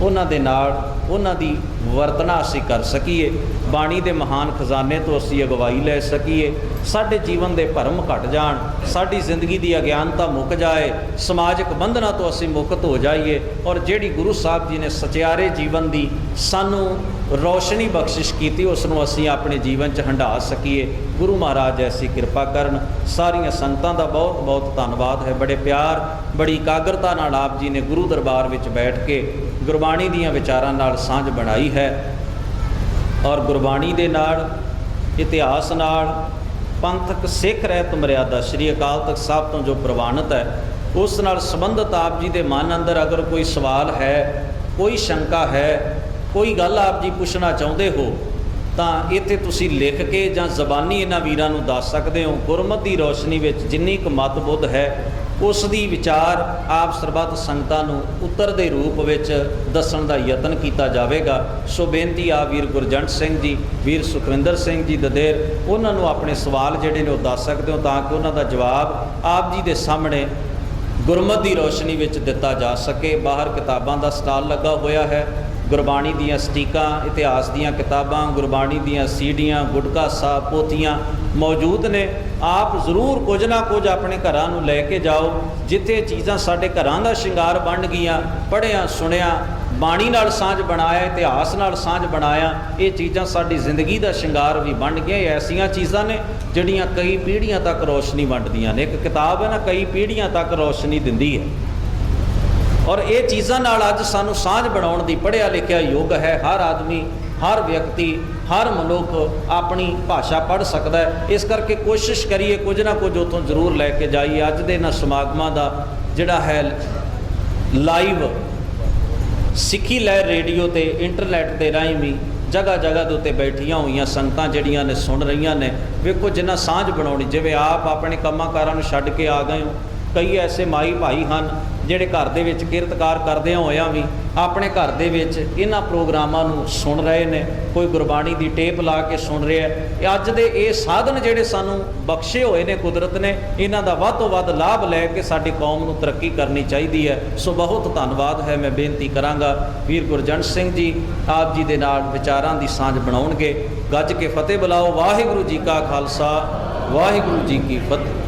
ਉਹਨਾਂ ਦੇ ਨਾਲ ਉਹਨਾਂ ਦੀ ਵਰਤਣਾ ਅਸੀਂ ਕਰ ਸਕੀਏ, ਬਾਣੀ ਦੇ ਮਹਾਨ ਖਜ਼ਾਨੇ ਤੋਂ ਅਸੀਂ ਅਗਵਾਈ ਲੈ ਸਕੀਏ, ਸਾਡੇ ਜੀਵਨ ਦੇ ਭਰਮ ਘਟ ਜਾਣ, ਸਾਡੀ ਜ਼ਿੰਦਗੀ ਦੀ ਅਗਿਆਨਤਾ ਮੁੱਕ ਜਾਏ, ਸਮਾਜਿਕ ਬੰਧਨਾਂ ਤੋਂ ਅਸੀਂ ਮੁਕਤ ਹੋ ਜਾਈਏ, ਔਰ ਜਿਹੜੀ ਗੁਰੂ ਸਾਹਿਬ ਜੀ ਨੇ ਸਚਿਆਰੇ ਜੀਵਨ ਦੀ ਸਾਨੂੰ ਰੌਸ਼ਨੀ ਬਖਸ਼ਿਸ਼ ਕੀਤੀ ਉਸ ਨੂੰ ਅਸੀਂ ਆਪਣੇ ਜੀਵਨ 'ਚ ਹੰਢਾ ਸਕੀਏ। ਗੁਰੂ ਮਹਾਰਾਜ ਐਸੀ ਕਿਰਪਾ ਕਰਨ। ਸਾਰੀਆਂ ਸੰਗਤਾਂ ਦਾ ਬਹੁਤ ਬਹੁਤ ਧੰਨਵਾਦ ਹੈ। ਬੜੇ ਪਿਆਰ, ਬੜੀ ਇਕਾਗਰਤਾ ਨਾਲ ਆਪ ਜੀ ਨੇ ਗੁਰੂ ਦਰਬਾਰ ਵਿੱਚ ਬੈਠ ਕੇ ਗੁਰਬਾਣੀ ਦੀਆਂ ਵਿਚਾਰਾਂ ਨਾਲ ਸਾਂਝ ਬਣਾਈ ਹੈ, ਔਰ ਗੁਰਬਾਣੀ ਦੇ ਨਾਲ, ਇਤਿਹਾਸ ਨਾਲ, ਪੰਥਕ ਸਿੱਖ ਰਹਿਤ ਮਰਿਆਦਾ ਸ੍ਰੀ ਅਕਾਲ ਤਖਤ ਸਾਹਿਬ ਤੋਂ ਜੋ ਪ੍ਰਵਾਨਿਤ ਹੈ ਉਸ ਨਾਲ ਸੰਬੰਧਿਤ ਆਪ ਜੀ ਦੇ ਮਨ ਅੰਦਰ ਅਗਰ ਕੋਈ ਸਵਾਲ ਹੈ, ਕੋਈ ਸ਼ੰਕਾ ਹੈ, ਕੋਈ ਗੱਲ ਆਪ ਜੀ ਪੁੱਛਣਾ ਚਾਹੁੰਦੇ ਹੋ ਤਾਂ ਇੱਥੇ ਤੁਸੀਂ ਲਿਖ ਕੇ ਜਾਂ ਜ਼ਬਾਨੀ ਇਹਨਾਂ ਵੀਰਾਂ ਨੂੰ ਦੱਸ ਸਕਦੇ ਹੋ। ਗੁਰਮਤਿ ਦੀ ਰੋਸ਼ਨੀ ਵਿੱਚ ਜਿੰਨੀ ਕੁ ਮਤ ਬੁੱਧ ਹੈ ਉਸ ਦੀ ਵਿਚਾਰ ਆਪ ਸਰਬੱਤ ਸੰਗਤਾਂ ਨੂੰ ਉੱਤਰ ਦੇ ਰੂਪ ਵਿੱਚ ਦੱਸਣ ਦਾ ਯਤਨ ਕੀਤਾ ਜਾਵੇਗਾ। ਸੋ ਬੇਨਤੀ ਆ ਵੀਰ ਗੁਰਜੰਟ ਸਿੰਘ ਜੀ, ਵੀਰ ਸੁਖਵਿੰਦਰ ਸਿੰਘ ਜੀ ਦਦੇਰ, ਉਹਨਾਂ ਨੂੰ ਆਪਣੇ ਸਵਾਲ ਜਿਹੜੇ ਨੇ ਉਹ ਦੱਸ ਸਕਦੇ ਹੋ ਤਾਂ ਕਿ ਉਹਨਾਂ ਦਾ ਜਵਾਬ ਆਪ ਜੀ ਦੇ ਸਾਹਮਣੇ ਗੁਰਮਤਿ ਦੀ ਰੋਸ਼ਨੀ ਵਿੱਚ ਦਿੱਤਾ ਜਾ ਸਕੇ। ਬਾਹਰ ਕਿਤਾਬਾਂ ਦਾ ਸਟਾਲ ਲੱਗਾ ਹੋਇਆ ਹੈ, ਗੁਰਬਾਣੀ ਦੀਆਂ ਸਟੀਕਾਂ, ਇਤਿਹਾਸ ਦੀਆਂ ਕਿਤਾਬਾਂ, ਗੁਰਬਾਣੀ ਦੀਆਂ ਸੀਡੀਆਂ, ਗੁਟਕਾ ਸਾਹਿਬ, ਪੋਥੀਆਂ ਮੌਜੂਦ ਨੇ। ਆਪ ਜ਼ਰੂਰ ਕੁਝ ਨਾ ਕੁਝ ਆਪਣੇ ਘਰਾਂ ਨੂੰ ਲੈ ਕੇ ਜਾਓ। ਜਿੱਥੇ ਚੀਜ਼ਾਂ ਸਾਡੇ ਘਰਾਂ ਦਾ ਸ਼ਿੰਗਾਰ ਬਣ ਗਈਆਂ, ਪੜ੍ਹਿਆ ਸੁਣਿਆ, ਬਾਣੀ ਨਾਲ ਸਾਂਝ ਬਣਾਇਆ, ਇਤਿਹਾਸ ਨਾਲ ਸਾਂਝ ਬਣਾਇਆ, ਇਹ ਚੀਜ਼ਾਂ ਸਾਡੀ ਜ਼ਿੰਦਗੀ ਦਾ ਸ਼ਿੰਗਾਰ ਵੀ ਬਣ ਗਈਆਂ। ਇਹ ਐਸੀਆਂ ਚੀਜ਼ਾਂ ਨੇ ਜਿਹੜੀਆਂ ਕਈ ਪੀੜ੍ਹੀਆਂ ਤੱਕ ਰੋਸ਼ਨੀ ਵੰਡਦੀਆਂ ਨੇ। ਇੱਕ ਕਿਤਾਬ ਹੈ ਨਾ, ਕਈ ਪੀੜ੍ਹੀਆਂ ਤੱਕ ਰੋਸ਼ਨੀ ਦਿੰਦੀ ਹੈ, ਔਰ ਇਹ ਚੀਜ਼ਾਂ ਨਾਲ ਅੱਜ ਸਾਨੂੰ ਸਾਂਝ ਬਣਾਉਣ ਦੀ ਪੜ੍ਹਿਆ ਲਿਖਿਆ ਯੁੱਗ ਹੈ। ਹਰ ਆਦਮੀ, ਹਰ ਵਿਅਕਤੀ, ਹਰ ਮਨੁੱਖ ਆਪਣੀ ਭਾਸ਼ਾ ਪੜ੍ਹ ਸਕਦਾ ਹੈ। ਇਸ ਕਰਕੇ ਕੋਸ਼ਿਸ਼ ਕਰੀਏ ਕੁਝ ਨਾ ਕੁਝ ਉੱਥੋਂ ਜ਼ਰੂਰ ਲੈ ਕੇ ਜਾਈਏ। ਅੱਜ ਦੇ ਇਹਨਾਂ ਸਮਾਗਮਾਂ ਦਾ ਜਿਹੜਾ ਹੈ ਲਾਈਵ ਸਿੱਖੀ ਲਹਿਰ ਰੇਡੀਓ ਤੇ ਇੰਟਰਨੈਟ ਦੇ ਰਾਹੀਂ ਵੀ ਜਗ੍ਹਾ ਜਗ੍ਹਾ ਦੇ ਉੱਤੇ ਬੈਠੀਆਂ ਹੋਈਆਂ ਸੰਗਤਾਂ ਜਿਹੜੀਆਂ ਨੇ ਸੁਣ ਰਹੀਆਂ ਨੇ। ਵੇਖੋ ਜਿੰਨਾ ਸਾਂਝ ਬਣਾਉਣੀ, ਜਿਵੇਂ ਆਪ ਆਪਣੇ ਕੰਮਾਂ ਕਾਰਾਂ ਨੂੰ ਛੱਡ ਕੇ ਆ ਗਏ ਹੋ, ਕਈ ਐਸੇ ਮਾਈ ਭਾਈ ਹਨ ਜਿਹੜੇ ਘਰ ਦੇ ਵਿੱਚ ਕਿਰਤਕਾਰ ਕਰਦਿਆਂ ਹੋਇਆਂ ਵੀ ਆਪਣੇ ਘਰ ਦੇ ਵਿੱਚ ਇਹਨਾਂ ਪ੍ਰੋਗਰਾਮਾਂ ਨੂੰ ਸੁਣ ਰਹੇ ਨੇ। ਕੋਈ ਗੁਰਬਾਣੀ ਦੀ ਟੇਪ ਲਾ ਕੇ ਸੁਣ ਰਿਹਾ ਹੈ। ਇਹ ਅੱਜ ਦੇ ਇਹ ਸਾਧਨ ਜਿਹੜੇ ਸਾਨੂੰ ਬਖਸ਼ੇ ਹੋਏ ਨੇ ਕੁਦਰਤ ਨੇ, ਇਹਨਾਂ ਦਾ ਵੱਧ ਤੋਂ ਵੱਧ ਲਾਭ ਲੈ ਕੇ ਸਾਡੀ ਕੌਮ ਨੂੰ ਤਰੱਕੀ ਕਰਨੀ ਚਾਹੀਦੀ ਹੈ। ਸੋ ਬਹੁਤ ਧੰਨਵਾਦ ਹੈ। ਮੈਂ ਬੇਨਤੀ ਕਰਾਂਗਾ ਵੀਰ ਗੁਰਜੰਟ ਸਿੰਘ ਜੀ ਆਪ ਜੀ ਦੇ ਨਾਲ ਵਿਚਾਰਾਂ ਦੀ ਸਾਂਝ ਬਣਾਉਣਗੇ। ਗੱਜ ਕੇ ਫਤਿਹ ਬੁਲਾਓ। ਵਾਹਿਗੁਰੂ ਜੀ ਕਾ ਖਾਲਸਾ, ਵਾਹਿਗੁਰੂ ਜੀ ਕੀ ਫਤਿਹ।